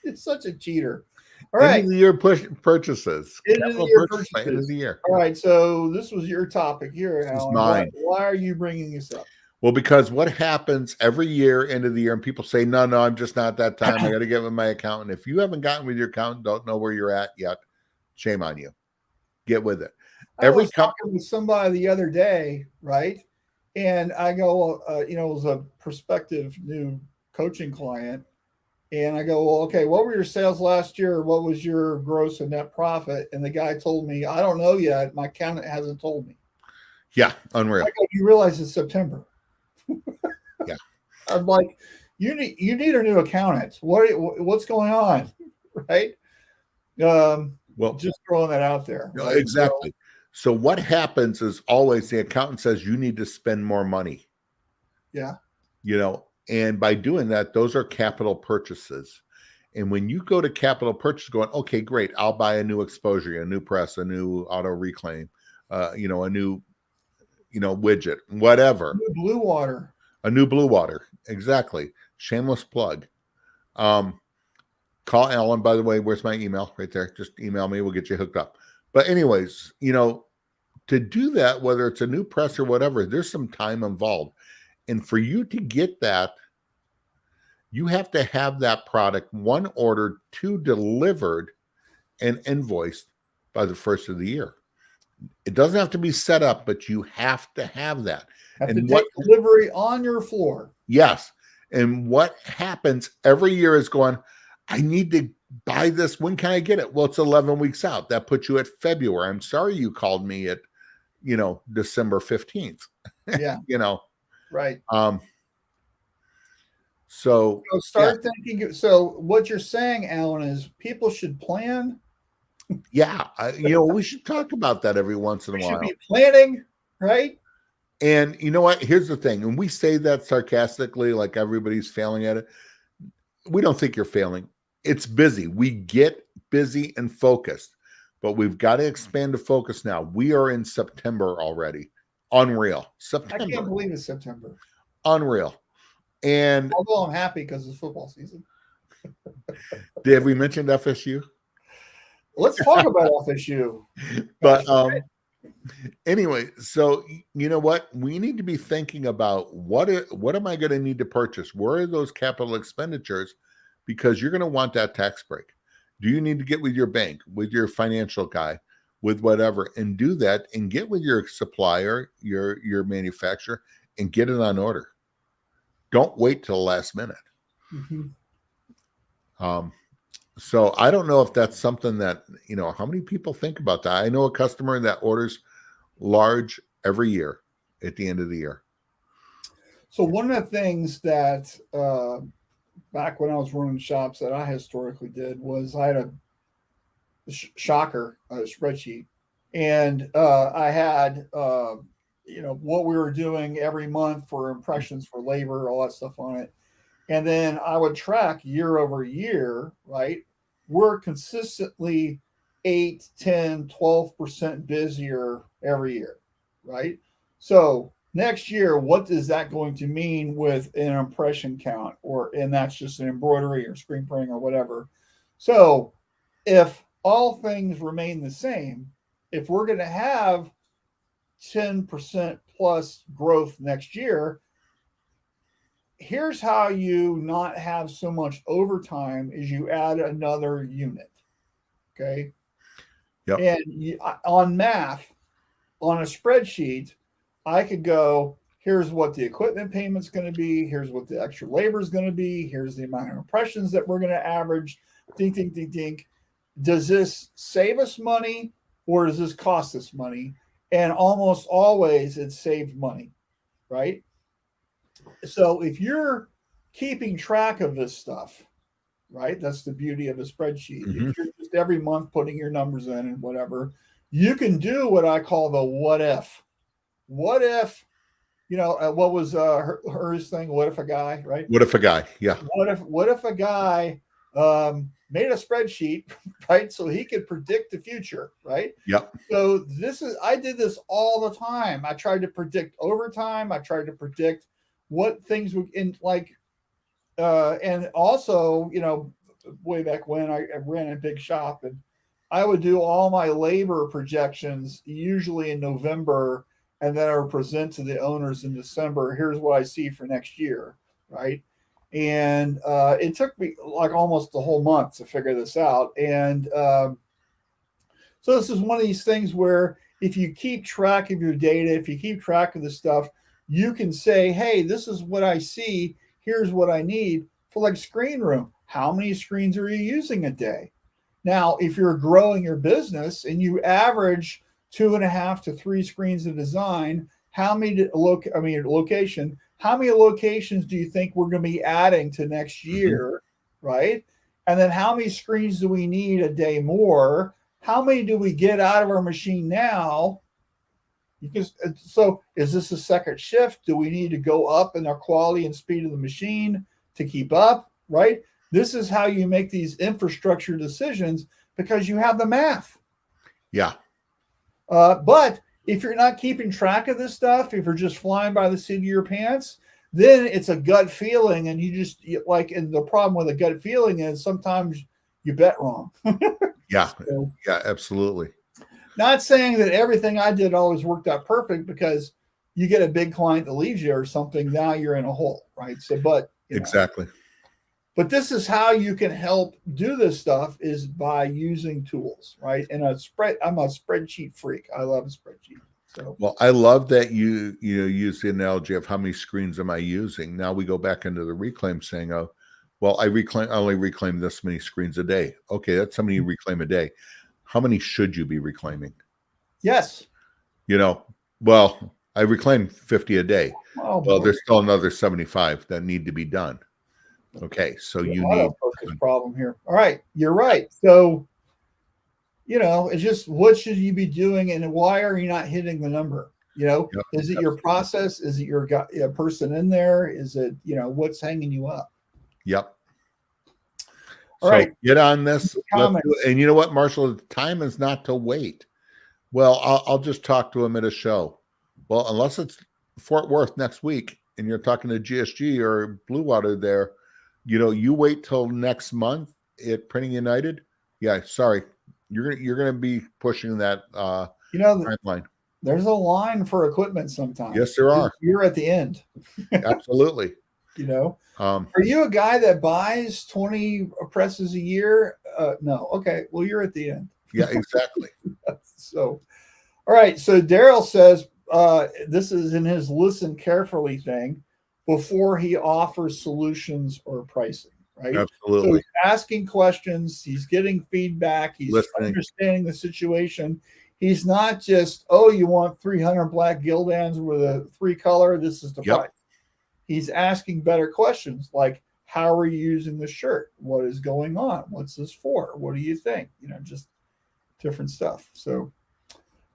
It's such a cheater. All right. End of the year purchases. End of the year purchases. End of the year. All right. So this was your topic here, Alan. Mine. Why are you bringing this up? Well, because what happens every year, end of the year, and people say, no, I'm just not that time. I got to get with my accountant. If you haven't gotten with your accountant, don't know where you're at yet, shame on you. Get with it. I was talking with somebody the other day, right? And I go, it was a prospective new coaching client. And I go, well, okay, what were your sales last year? What was your gross and net profit? And the guy told me, I don't know yet. My accountant hasn't told me. Yeah, unreal. I go, you realize it's September. Yeah. I'm like, you need a new accountant. What's going on? Right? Well, just throwing that out there. Right? Exactly. So what happens is always the accountant says you need to spend more money. Yeah. And by doing that, those are capital purchases. And when you go to capital purchase going, okay, great, I'll buy a new exposure, a new press, a new auto reclaim, a new, widget, whatever. A new blue water. Exactly. Shameless plug. Call Alan, by the way. Where's my email? Right there. Just email me. We'll get you hooked up. But anyways, to do that, whether it's a new press or whatever, there's some time involved. And for you to get that, you have to have that product, 1, ordered, 2, delivered, and invoiced by the first of the year. It doesn't have to be set up, but you have to have that. Have to take delivery on your floor. Yes. And what happens every year is going, I need to buy this. When can I get it? Well, it's 11 weeks out. That puts you at February. I'm sorry you called me at, December 15th. Yeah. Right. So start thinking. So what you're saying, Alan, is people should plan. Yeah. We should talk about that every once in a while. We should be planning, right? And you know what? Here's the thing. And we say that sarcastically, like everybody's failing at it. We don't think you're failing. It's busy. We get busy and focused, but we've got to expand the focus now. We are in September already. Unreal. September. I can't believe it's September. Unreal. And although I'm happy because it's football season. Did we mention FSU? Let's talk about FSU. But anyway, so you know what? We need to be thinking about what am I going to need to purchase? Where are those capital expenditures? Because you're going to want that tax break. Do you need to get with your bank, with your financial guy, with whatever, and do that and get with your supplier, your manufacturer, and get it on order. Don't wait till the last minute. Mm-hmm. So I don't know if that's something that, how many people think about that? I know a customer that orders large every year at the end of the year. So one of the things that back when I was running shops that I historically did was I had a spreadsheet, and I had what we were doing every month for impressions for labor, all that stuff on it. And then I would track year over year, right? We're consistently 8, 10, 12% busier every year, right? So next year, what is that going to mean with an impression count? And that's just an embroidery or screen printing or whatever. So if all things remain the same, if we're going to have 10% plus growth next year, here's how you not have so much overtime is you add another unit. Okay. Yep. And on math, on a spreadsheet, I could go, here's what the equipment payment's going to be. Here's what the extra labor is going to be. Here's the amount of impressions that we're going to average. Ding, ding, ding, ding. Does this save us money or does this cost us money? And almost always it saves money, right? So if you're keeping track of this stuff, right, that's the beauty of a spreadsheet. Mm-hmm. If you're just every month putting your numbers in and whatever, you can do what I call the what if. What if, what was hers thing? What if a guy, right? What if a guy? Yeah. What if a guy made a spreadsheet, right? So he could predict the future, right? Yep. So I did this all the time. I tried to predict overtime. I tried to predict what things would and also, way back when I ran a big shop, and I would do all my labor projections usually in November, and then I would present to the owners in December. Here's what I see for next year, right? And it took me like almost the whole month to figure this out. And so this is one of these things where if you keep track of your data, if you keep track of the stuff, you can say, hey, this is what I see. Here's what I need for like screen room. How many screens are you using a day? Now, if you're growing your business and you average 2.5 to 3 screens of design, how many location, how many locations do you think we're going to be adding to next year, right? And then how many screens do we need a day more? How many do we get out of our machine now? Because so is this a second shift? Do we need to go up in our quality and speed of the machine to keep up, right? This is how you make these infrastructure decisions because you have the math. Yeah. But if you're not keeping track of this stuff, if you're just flying by the seat of your pants, then it's a gut feeling. And and the problem with a gut feeling is sometimes you bet wrong. Yeah. So, Yeah, absolutely. not saying that everything I did always worked out perfect, because you get a big client that leaves you or something, now you're in a hole, right? So, but exactly. But this is how you can help do this stuff, is by using tools, right? And I'm a spreadsheet freak. I love a spreadsheet. So, well, I love that you use the analogy of how many screens am I using. Now we go back into the reclaim, saying, oh, well, I only reclaim this many screens a day. Okay, that's how many you reclaim a day. How many should you be reclaiming? yes. Well, I reclaim 50 a day. Oh, well, there's still another 75 that need to be done. Okay, so you need focus problem here. All right, you're right. So, it's just, what should you be doing, and why are you not hitting the number? Yep, is it your process? Is it your person in there? Is it what's hanging you up? Yep. All right, get on this. And you know what, Marshall? The time is not to wait. Well, I'll just talk to him at a show. Well, unless it's Fort Worth next week and you're talking to GSG or Blue Water there, you wait till next month at Printing United. Yeah, sorry, you're gonna be pushing that timeline. There's a line for equipment sometimes. Yes, there are. You're at the end. Absolutely. Are you a guy that buys 20 presses a year? No. Okay. Well, you're at the end. Yeah, exactly. So, all right. So Daryl says this is in his listen carefully thing before he offers solutions or pricing, right? Absolutely. So he's asking questions. He's getting feedback. He's listening, understanding the situation. He's not just, oh, you want 300 black Gildans with a 3-color. This is the price. He's asking better questions like, how are you using the shirt? What is going on? What's this for? What do you think? Just different stuff. So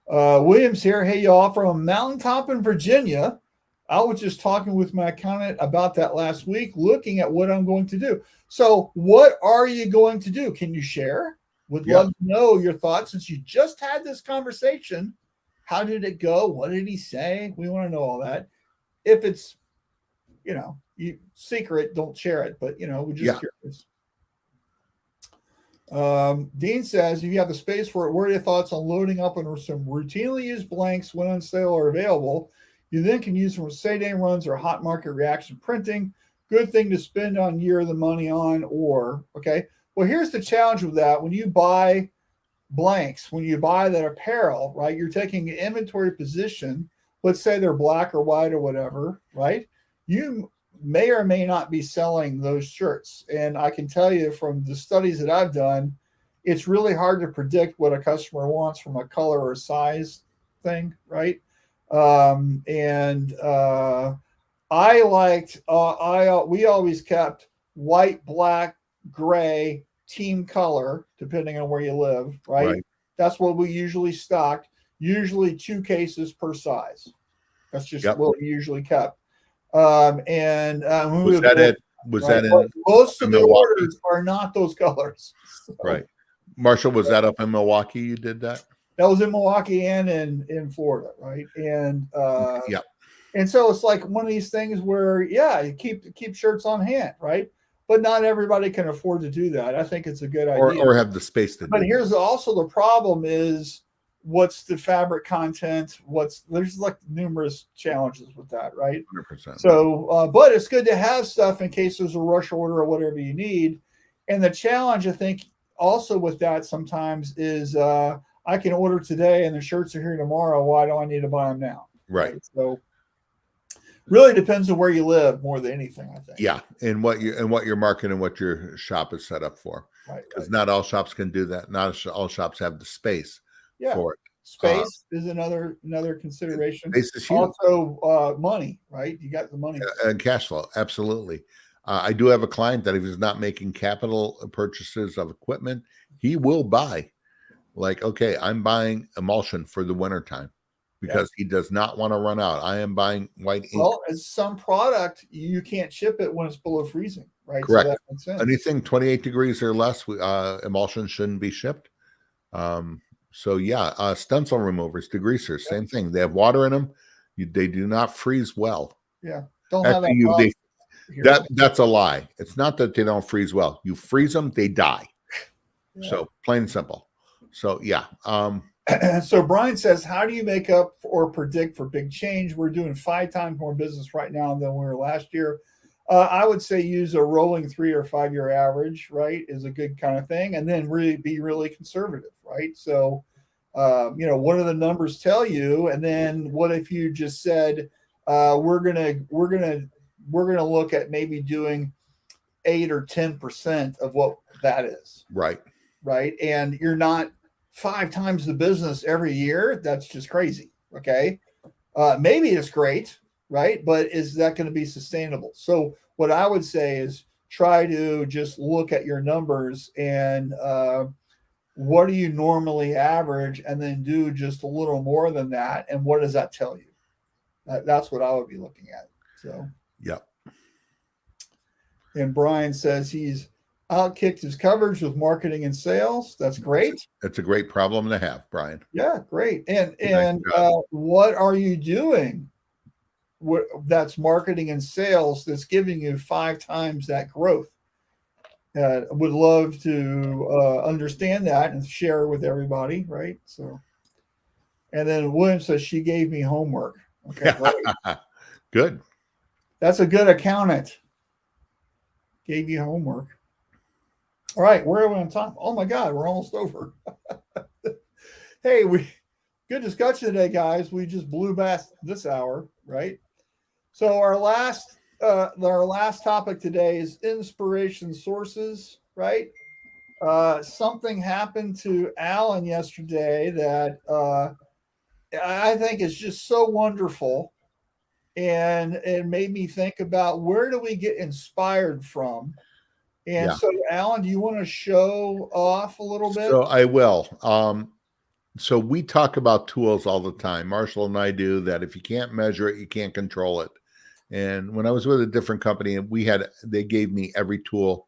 William's here. Hey, y'all, from Mountaintop in Virginia. I was just talking with my accountant about that last week, looking at what I'm going to do. So what are you going to do? Can you share? Would love to know your thoughts, since you just had this conversation. How did it go? What did he say? We want to know all that. If it's, you secret, don't share it, but we're just curious. Dean says, if you have the space for it, what are your thoughts on loading up on some routinely used blanks when on sale or available? You then can use from Say-Day runs or hot market reaction printing. Good thing to spend on year the money on, okay. Well, here's the challenge with that. When you buy blanks, when you buy that apparel, right, you're taking an inventory position. Let's say they're black or white or whatever, right? You may or may not be selling those shirts. And I can tell you from the studies that I've done, it's really hard to predict what a customer wants from a color or size thing, right? We always kept white, black, gray, team color, depending on where you live, right? That's what we usually stocked, usually 2 cases per size. That's just what we usually kept. Was that in most of the orders are not those colors. So. Right. Marshall, was that up in Milwaukee you did that? That was in Milwaukee and in Florida, right? And and so it's like one of these things where you keep shirts on hand, right? But not everybody can afford to do that. I think it's a good idea. Or have the space to do. But here's also the problem is, what's the fabric content? There's like numerous challenges with that, right? 100%. So, but it's good to have stuff in case there's a rush order or whatever you need. And the challenge, I think, also with that sometimes is, I can order today and the shirts are here tomorrow. Why do I need to buy them now? Right. So really depends on where you live more than anything, I think. Yeah, and what your market and what your shop is set up for. Right. Because not all shops can do that. Not all shops have the space for it. Space is another consideration. Space is huge. Also, money, right? You got the money and cash flow. Absolutely. I do have a client that if he's not making capital purchases of equipment, he will buy. Like, okay, I'm buying emulsion for the wintertime because he does not want to run out. I am buying white ink. Well, as some product, you can't ship it when it's below freezing, right? Correct. So that makes sense. Anything 28 degrees or less, emulsion shouldn't be shipped. So yeah, stencil removers, degreasers, same thing. They have water in them. They do not freeze well. Yeah. Don't have that's a lie. It's not that they don't freeze well. You freeze them, they die. Yeah. So plain and simple. So yeah. So Brian says, how do you make up or predict for big change? We're doing 5 times more business right now than we were last year. I would say use a rolling 3 or 5 year average, right, is a good kind of thing. And then be really conservative, right? So, what do the numbers tell you? And then what if you just said, we're gonna look at maybe doing 8 or 10% of what that is. Right. Right. And you're not 5 times the business every year. That's just crazy. Okay. Maybe it's great, right? But is that going to be sustainable? So what I would say is try to just look at your numbers and what do you normally average, and then do just a little more than that. And what does that tell you? That's what I would be looking at. So, yeah. And Brian says he's outkicked his coverage with marketing and sales. That's great. It's a great problem to have, Brian. Yeah, great. And what are you doing? That's marketing and sales that's giving you 5 times that growth. Would love to understand that and share with everybody, right? So, and then William says she gave me homework. Okay, right. Good. That's a good accountant. Gave you homework. All right, where are we on time? Oh my God, we're almost over. Hey, good discussion today, guys. We just blew past this hour, right? So our last topic today is inspiration sources, right? Something happened to Alan yesterday that I think is just so wonderful, and it made me think about where do we get inspired from. And so, Alan, do you want to show off a little bit? So I will. So we talk about tools all the time. Marshall and I do that. If you can't measure it, you can't control it. And when I was with a different company, they gave me every tool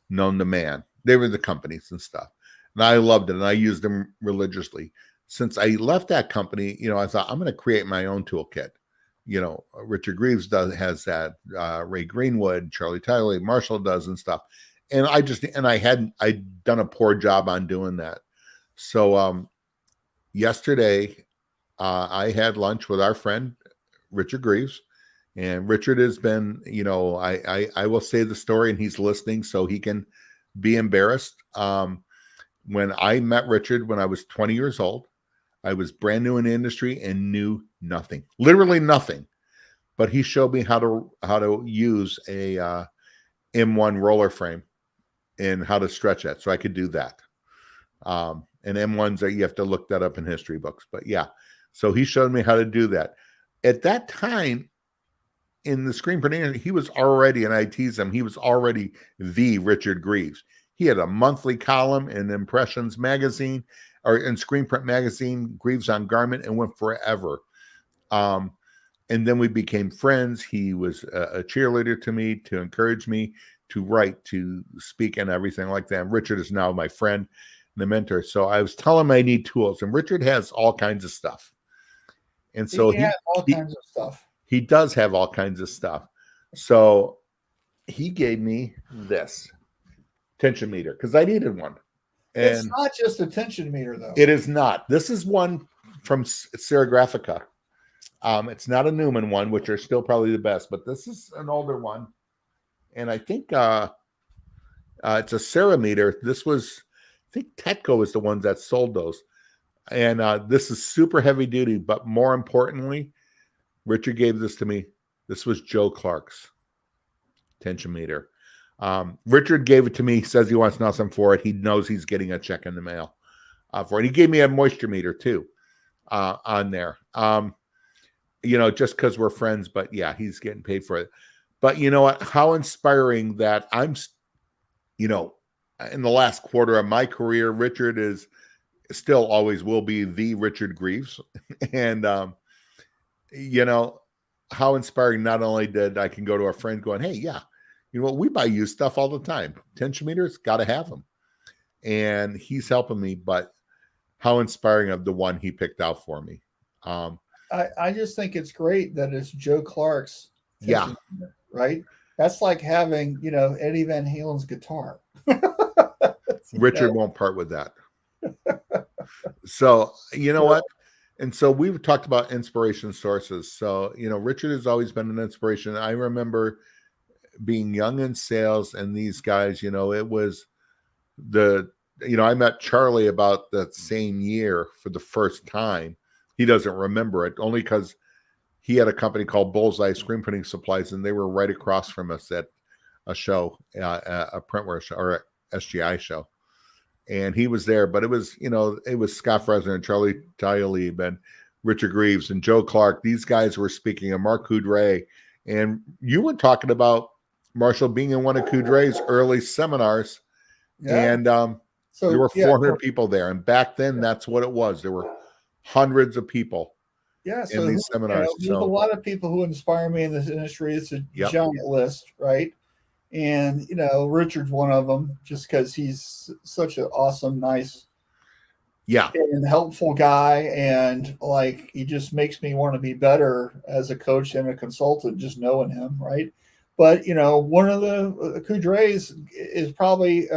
known to man. They were the companies and stuff. And I loved it. And I used them religiously. Since I left that company, I thought I'm going to create my own toolkit. Richard Greaves has that, Ray Greenwood, Charlie Tyler, Marshall does and stuff. And I'd done a poor job on doing that. So yesterday I had lunch with our friend, Richard Greaves, and Richard has been, I will say the story and he's listening so he can be embarrassed. When I met Richard, when I was 20 years old, I was brand new in the industry and knew nothing, literally nothing. But he showed me how to use a M1 roller frame and how to stretch that, so I could do that. And M1s, that you have to look that up in history books. But yeah, so he showed me how to do that. At that time, in the Screenprinting, he was already, and I tease him, he was already the Richard Greaves. He had a monthly column in Impressions magazine, or in Screenprint magazine, Greaves on Garment, and went forever. And then we became friends. He was a cheerleader to me, to encourage me to write, to speak, and everything like that. And Richard is now my friend and a mentor. So I was telling him I need tools, and Richard has all kinds of stuff. And so he has all kinds of stuff. He does have all kinds of stuff. So he gave me this tension meter because I needed one. And it's not just a tension meter, though. It is not. This is one from Serigraphica. It's not a Newman one, which are still probably the best, but this is an older one. And I think it's a Cerameter. This was, I think Tetco is the ones that sold those. And this is super heavy duty, but more importantly, Richard gave this to me. This was Joe Clark's tension meter. Richard gave it to me. He says he wants nothing for it. He knows he's getting a check in the mail for it. He gave me a moisture meter too on there. Just because we're friends, but yeah, he's getting paid for it. But you know what? How inspiring that I'm, in the last quarter of my career, Richard is still always will be the Richard Greaves. And, how inspiring not only did I can go to a friend going, hey, yeah, we buy used stuff all the time. Tension meters, got to have them. And he's helping me, but how inspiring of the one he picked out for me. I just think it's great that it's Joe Clark's. Yeah. Meter, right. That's like having, Eddie Van Halen's guitar. Richard won't part with that. So, what? And so we've talked about inspiration sources. So, Richard has always been an inspiration. I remember being young in sales and these guys, it was I met Charlie about that same year for the first time. He doesn't remember it only because he had a company called Bullseye Screenprinting Supplies, and they were right across from us at a show, a printwear show or a SGI show. And he was there, but it was Scott Fresner and Charlie Talib and Richard Greaves and Joe Clark. These guys were speaking, and Mark Coudray. And you were talking about Marshall being in one of Coudray's early seminars. Yeah. And there were 400 people there. And back then, that's what it was. There were hundreds of people in these seminars. There's a lot of people who inspire me in this industry. It's a giant list, right? And, Richard's one of them just because he's such an awesome, nice, and helpful guy. And he just makes me want to be better as a coach and a consultant, just knowing him. Right. But, one of the Coudrays is probably,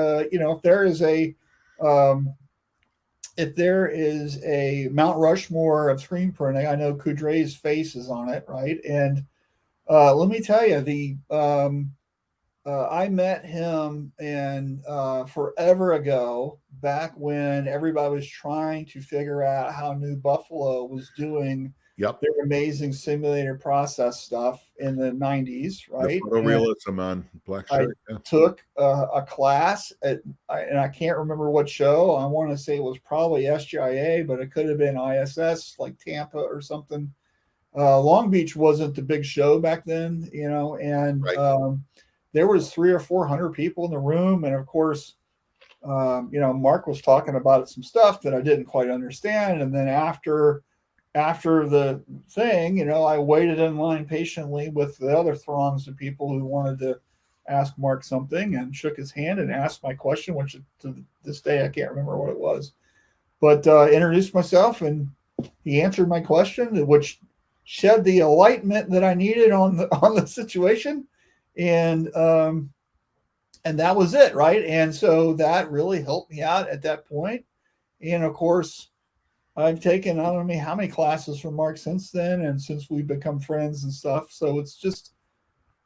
if there is a Mount Rushmore of screen printing, I know Coudray's face is on it. Right. And let me tell you, I met him forever ago, back when everybody was trying to figure out how New Buffalo was doing their amazing simulated process stuff in the 90s, right? The photorealism on black shirt. I took a class and I can't remember what show. I want to say it was probably SGIA, but it could have been ISS, like Tampa or something. Long Beach wasn't the big show back then, and there was 300 or 400 people in the room. And of course, Mark was talking about some stuff that I didn't quite understand. And then after the thing, I waited in line patiently with the other throngs of people who wanted to ask Mark something, and shook his hand and asked my question, which to this day, I can't remember what it was, but introduced myself, and he answered my question, which shed the enlightenment that I needed on the situation. And that was it. Right. And so that really helped me out at that point. And of course, I've taken, I don't know how many classes from Mark since then, and since we've become friends and stuff. So it's just,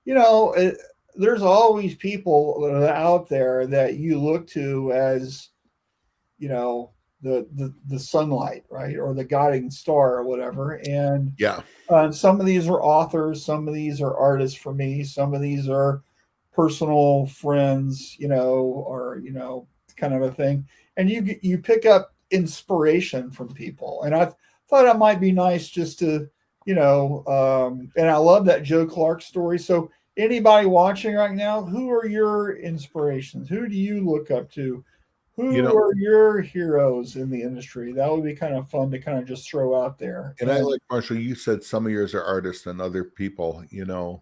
there's always people that are out there that you look to as, the sunlight, right, or the guiding star or whatever. And some of these are authors, some of these are artists for me, some of these are personal friends, or kind of a thing. And you pick up inspiration from people. And I thought it might be nice just to, and I love that Joe Clark story. So anybody watching right now, who are your inspirations? Who do you look up to? Who are your heroes in the industry? That would be kind of fun to kind of just throw out there. And I like, Marshall, you said some of yours are artists and other people, and,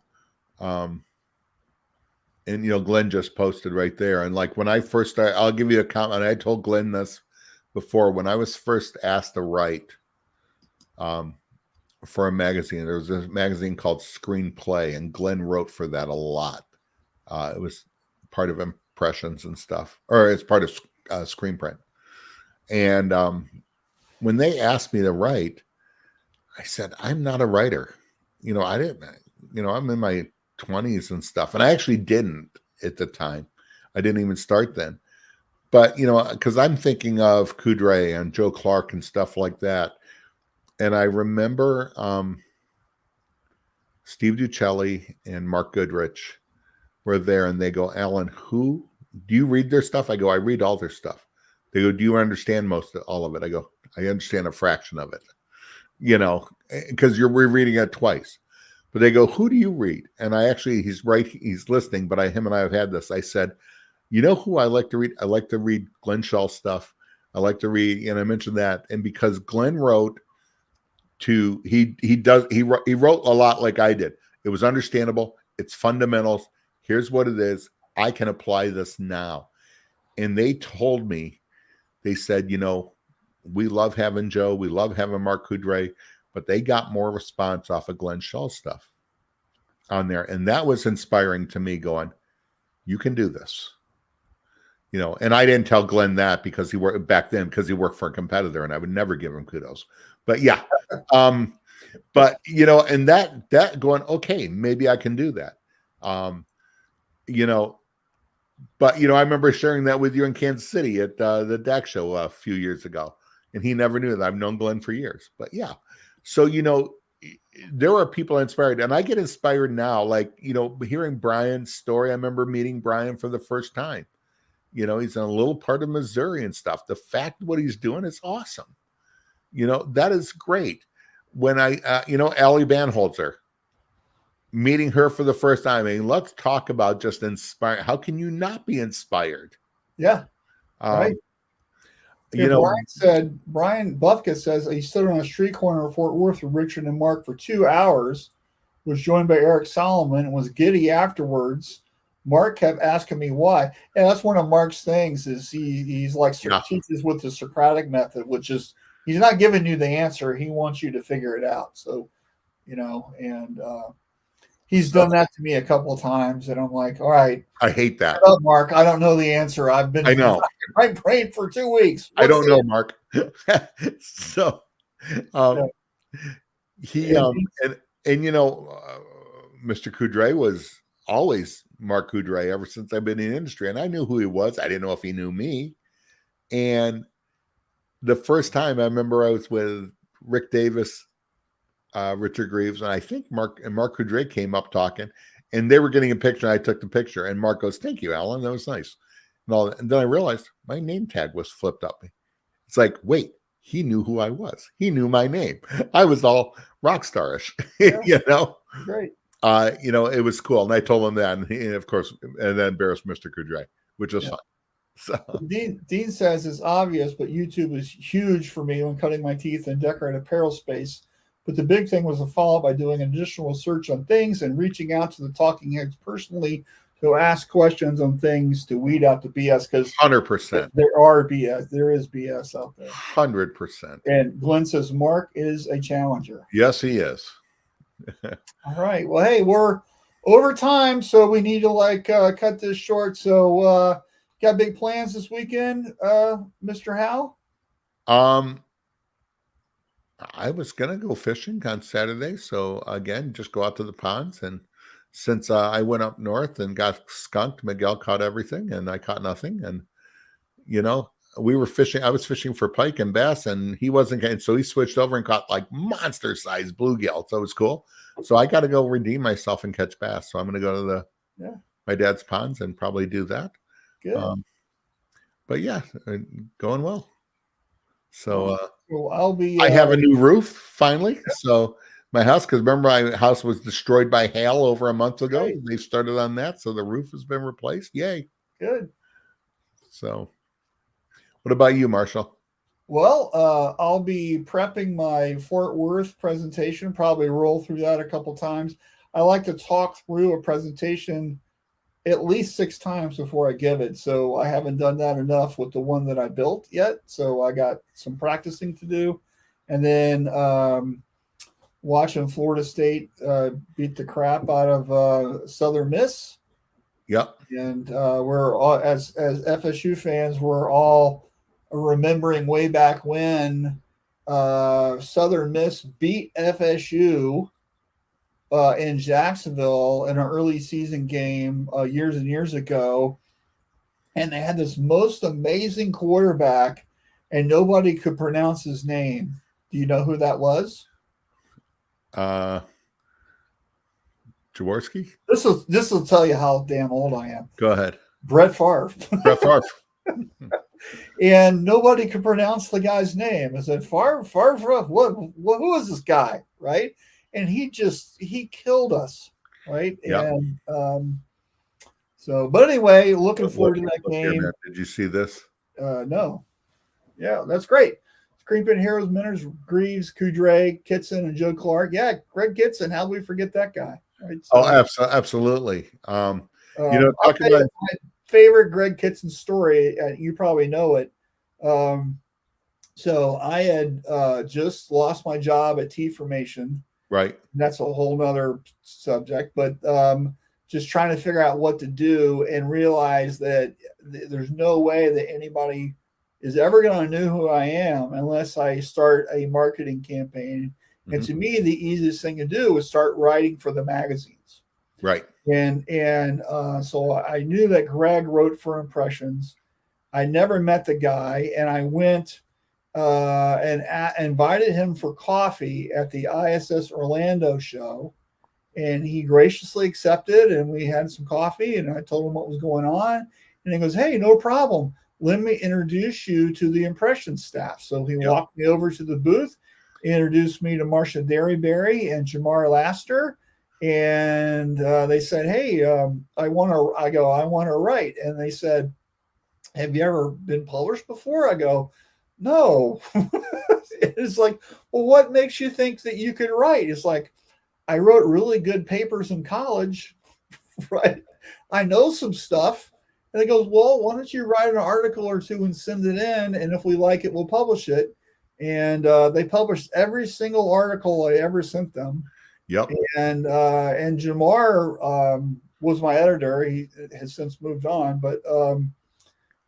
Glenn just posted right there. And like when I first started, I'll give you a comment. I told Glenn this before. When I was first asked to write for a magazine, there was a magazine called Screenplay, and Glenn wrote for that a lot. It was part of Impressions and stuff, or it's part of Screenprint. And when they asked me to write, I said, I'm not a writer. I didn't, I'm in my 20s and stuff. And I actually didn't at the time. I didn't even start then. But, because I'm thinking of Coudray and Joe Clark and stuff like that. And I remember Steve Ducelli and Mark Goodrich were there, and they go, Alan, do you read their stuff? I go, I read all their stuff. They go, do you understand all of it? I go, I understand a fraction of it, because you're rereading it twice. But they go, who do you read? And he's listening, but him and I have had this. I said, you know who I like to read? I like to read Glenn Shull's stuff. I like to read, and I mentioned that. And because Glenn wrote he wrote a lot like I did. It was understandable. It's fundamentals. Here's what it is. I can apply this now. And they told me, they said, we love having Joe. We love having Mark Coudray, but they got more response off of Glenn Shull stuff on there. And that was inspiring to me, going, you can do this. And I didn't tell Glenn that because he worked back then, because he worked for a competitor, and I would never give him kudos. But yeah. But and that going, okay, maybe I can do that. But I remember sharing that with you in Kansas City at the DAC show a few years ago, and he never knew that. I've known Glenn for years. But yeah, so there are people inspired, and I get inspired now, like hearing Brian's story. I remember meeting Brian for the first time. He's in a little part of Missouri and stuff. The fact what he's doing is awesome. That is great. When I Allie Banholzer, meeting her for the first time, let's talk about just inspired. How can you not be inspired? Yeah. Right. Brian Bufka says he stood on a street corner of Fort Worth with Richard and Mark for 2 hours, was joined by Eric Solomon, and was giddy afterwards. Mark kept asking me why. And that's one of Mark's things, is he's like teaches with the Socratic method, which is he's not giving you the answer. He wants you to figure it out. So, and he's done that to me a couple of times, and I'm like, all right. I hate that. Shut up, Mark. I don't know the answer. I know. I prayed for 2 weeks. I don't know, Mark. So, Mr. Coudray was always Mark Coudray ever since I've been in the industry, and I knew who he was. I didn't know if he knew me. And the first time I remember, I was with Rick Davis, Richard Greaves, and I think Mark Coudray came up talking, and they were getting a picture. And I took the picture, and Mark goes, "Thank you, Alan. That was nice." And then I realized my name tag was flipped up. It's like, wait, he knew who I was. He knew my name. I was all rock starish, Great. It was cool. And I told him that, and he, of course, and then embarrassed Mr. Coudray, which was fun. So Dean says it's obvious, but YouTube is huge for me when cutting my teeth in decorative apparel space. But the big thing was a follow-up by doing additional research on things and reaching out to the talking heads personally to ask questions on things to weed out the BS, because 100%. There is BS out there. 100%. And Glenn says Mark is a challenger. Yes, he is. All right. Well, hey, we're over time, so we need to cut this short. So got big plans this weekend, Mr. Howe? I was gonna go fishing on Saturday, so again, just go out to the ponds. And since I went up north and got skunked, Miguel caught everything, and I caught nothing. And we were fishing. I was fishing for pike and bass, and he wasn't getting. So he switched over and caught like monster-sized bluegill. So it was cool. So I got to go redeem myself and catch bass. So I'm going to go to my dad's ponds and probably do that. Good. But yeah, going well. So I have a new roof finally. So my house, because remember my house was destroyed by hail over a month ago. Right. They started on that, so the roof has been replaced. Yay! Good. So, what about you, Marshall? Well, I'll be prepping my Fort Worth presentation. Probably roll through that a couple times. I like to talk through a presentation at least 6 times before I give it. So I haven't done that enough with the one that I built yet. So I got some practicing to do. And then watching Florida State beat the crap out of Southern Miss. Yep. And we're all, as FSU fans, we're all remembering way back when Southern Miss beat FSU in Jacksonville in an early season game years and years ago. and they had this most amazing quarterback, and nobody could pronounce his name. Do you know who that was? Jaworski? This will tell you how damn old I am. Go ahead. Brett Favre. Brett Favre. And nobody could pronounce the guy's name. I said, Favre, who is this guy? Right. And he killed us. Right. Yep. And but anyway, looking forward to that game. Here, did you see this? No. Yeah, that's great. Screenprinting heroes, Menners, Greaves, Coudray, Kitson, and Joe Clark. Yeah, Greg Kitson. How do we forget that guy? Right. So, Absolutely. Talking about my favorite Greg Kitson story. You probably know it. So I had just lost my job at T Formation. Right. That's a whole nother subject, but just trying to figure out what to do and realize that there's no way that anybody is ever going to know who I am unless I start a marketing campaign. Mm-hmm. And to me, the easiest thing to do is start writing for the magazines. Right. And so I knew that Greg wrote for Impressions. I never met the guy, and I went and invited him for coffee at the ISS Orlando show, and he graciously accepted, and we had some coffee, and I told him what was going on, and he goes, "Hey, no problem. Let me introduce you to the Impressions staff." So he walked me over to the booth, introduced me to Marcia Derryberry and Jamar Laster. And they said, "Hey, I want to write." And they said, "Have you ever been published before?" I go, "No." It's like, "Well, what makes you think that you could write?" It's like, "I wrote really good papers in college, right? I know some stuff." And they goes, "Well, why don't you write an article or two and send it in? And if we like it, we'll publish it." And they published every single article I ever sent them. Yep. And Jamar was my editor. He has since moved on, but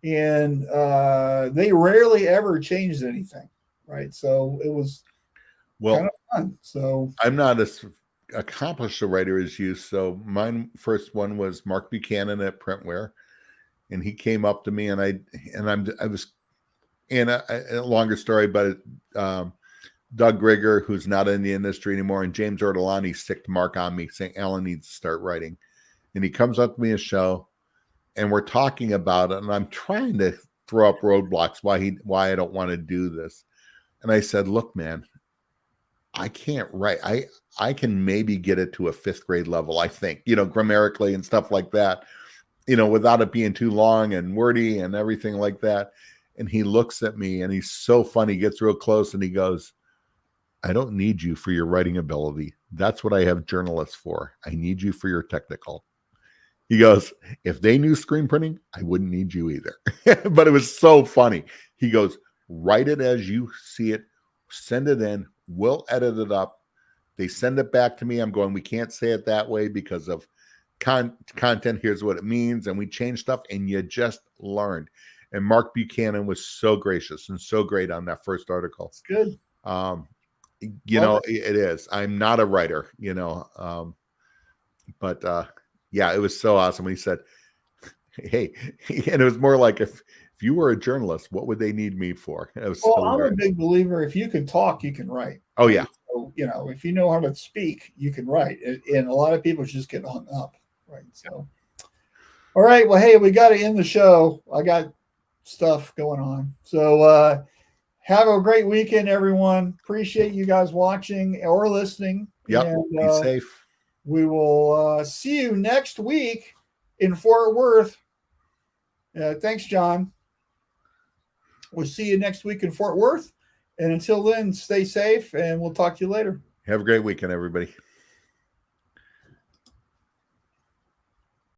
they rarely ever changed anything, right? So it was kind of fun. So I'm not as accomplished a writer as you. So mine first one was Mark Buchanan at Printware, and he came up to me, and I was in a longer story, but Doug Grigger, who's not in the industry anymore, and James Ortolani sicked Mark on me saying, "Alan needs to start writing." And he comes up to me a show, and we're talking about it, and I'm trying to throw up roadblocks why I don't want to do this. And I said, "Look, man, I can't write. I can maybe get it to a 5th grade level, I think, grammatically and stuff like that, without it being too long and wordy and everything like that." And he looks at me, and he's so funny, he gets real close, and he goes, "I don't need you for your writing ability. That's what I have journalists for. I need you for your technical." He goes, "If they knew screen printing, I wouldn't need you either." But it was so funny. He goes, "Write it as you see it, send it in, we'll edit it up." They send it back to me. I'm going, "We can't say it that way because of content. Here's what it means." And we changed stuff, and you just learned. And Mark Buchanan was so gracious and so great on that first article. It's good. It is. I'm not a writer, but it was so awesome when he said, "Hey," and it was more like, if you were a journalist, what would they need me for? It was I'm a big believer. If you can talk, you can write. Oh yeah. So, if you know how to speak, you can write. And a lot of people just get hung up, right? So, all right. Well, hey, we got to end the show. I got stuff going on. So, have a great weekend, everyone. Appreciate you guys watching or listening. Yep. And, be safe. We will see you next week in Fort Worth. Thanks, John. We'll see you next week in Fort Worth. And until then, stay safe, and we'll talk to you later. Have a great weekend, everybody.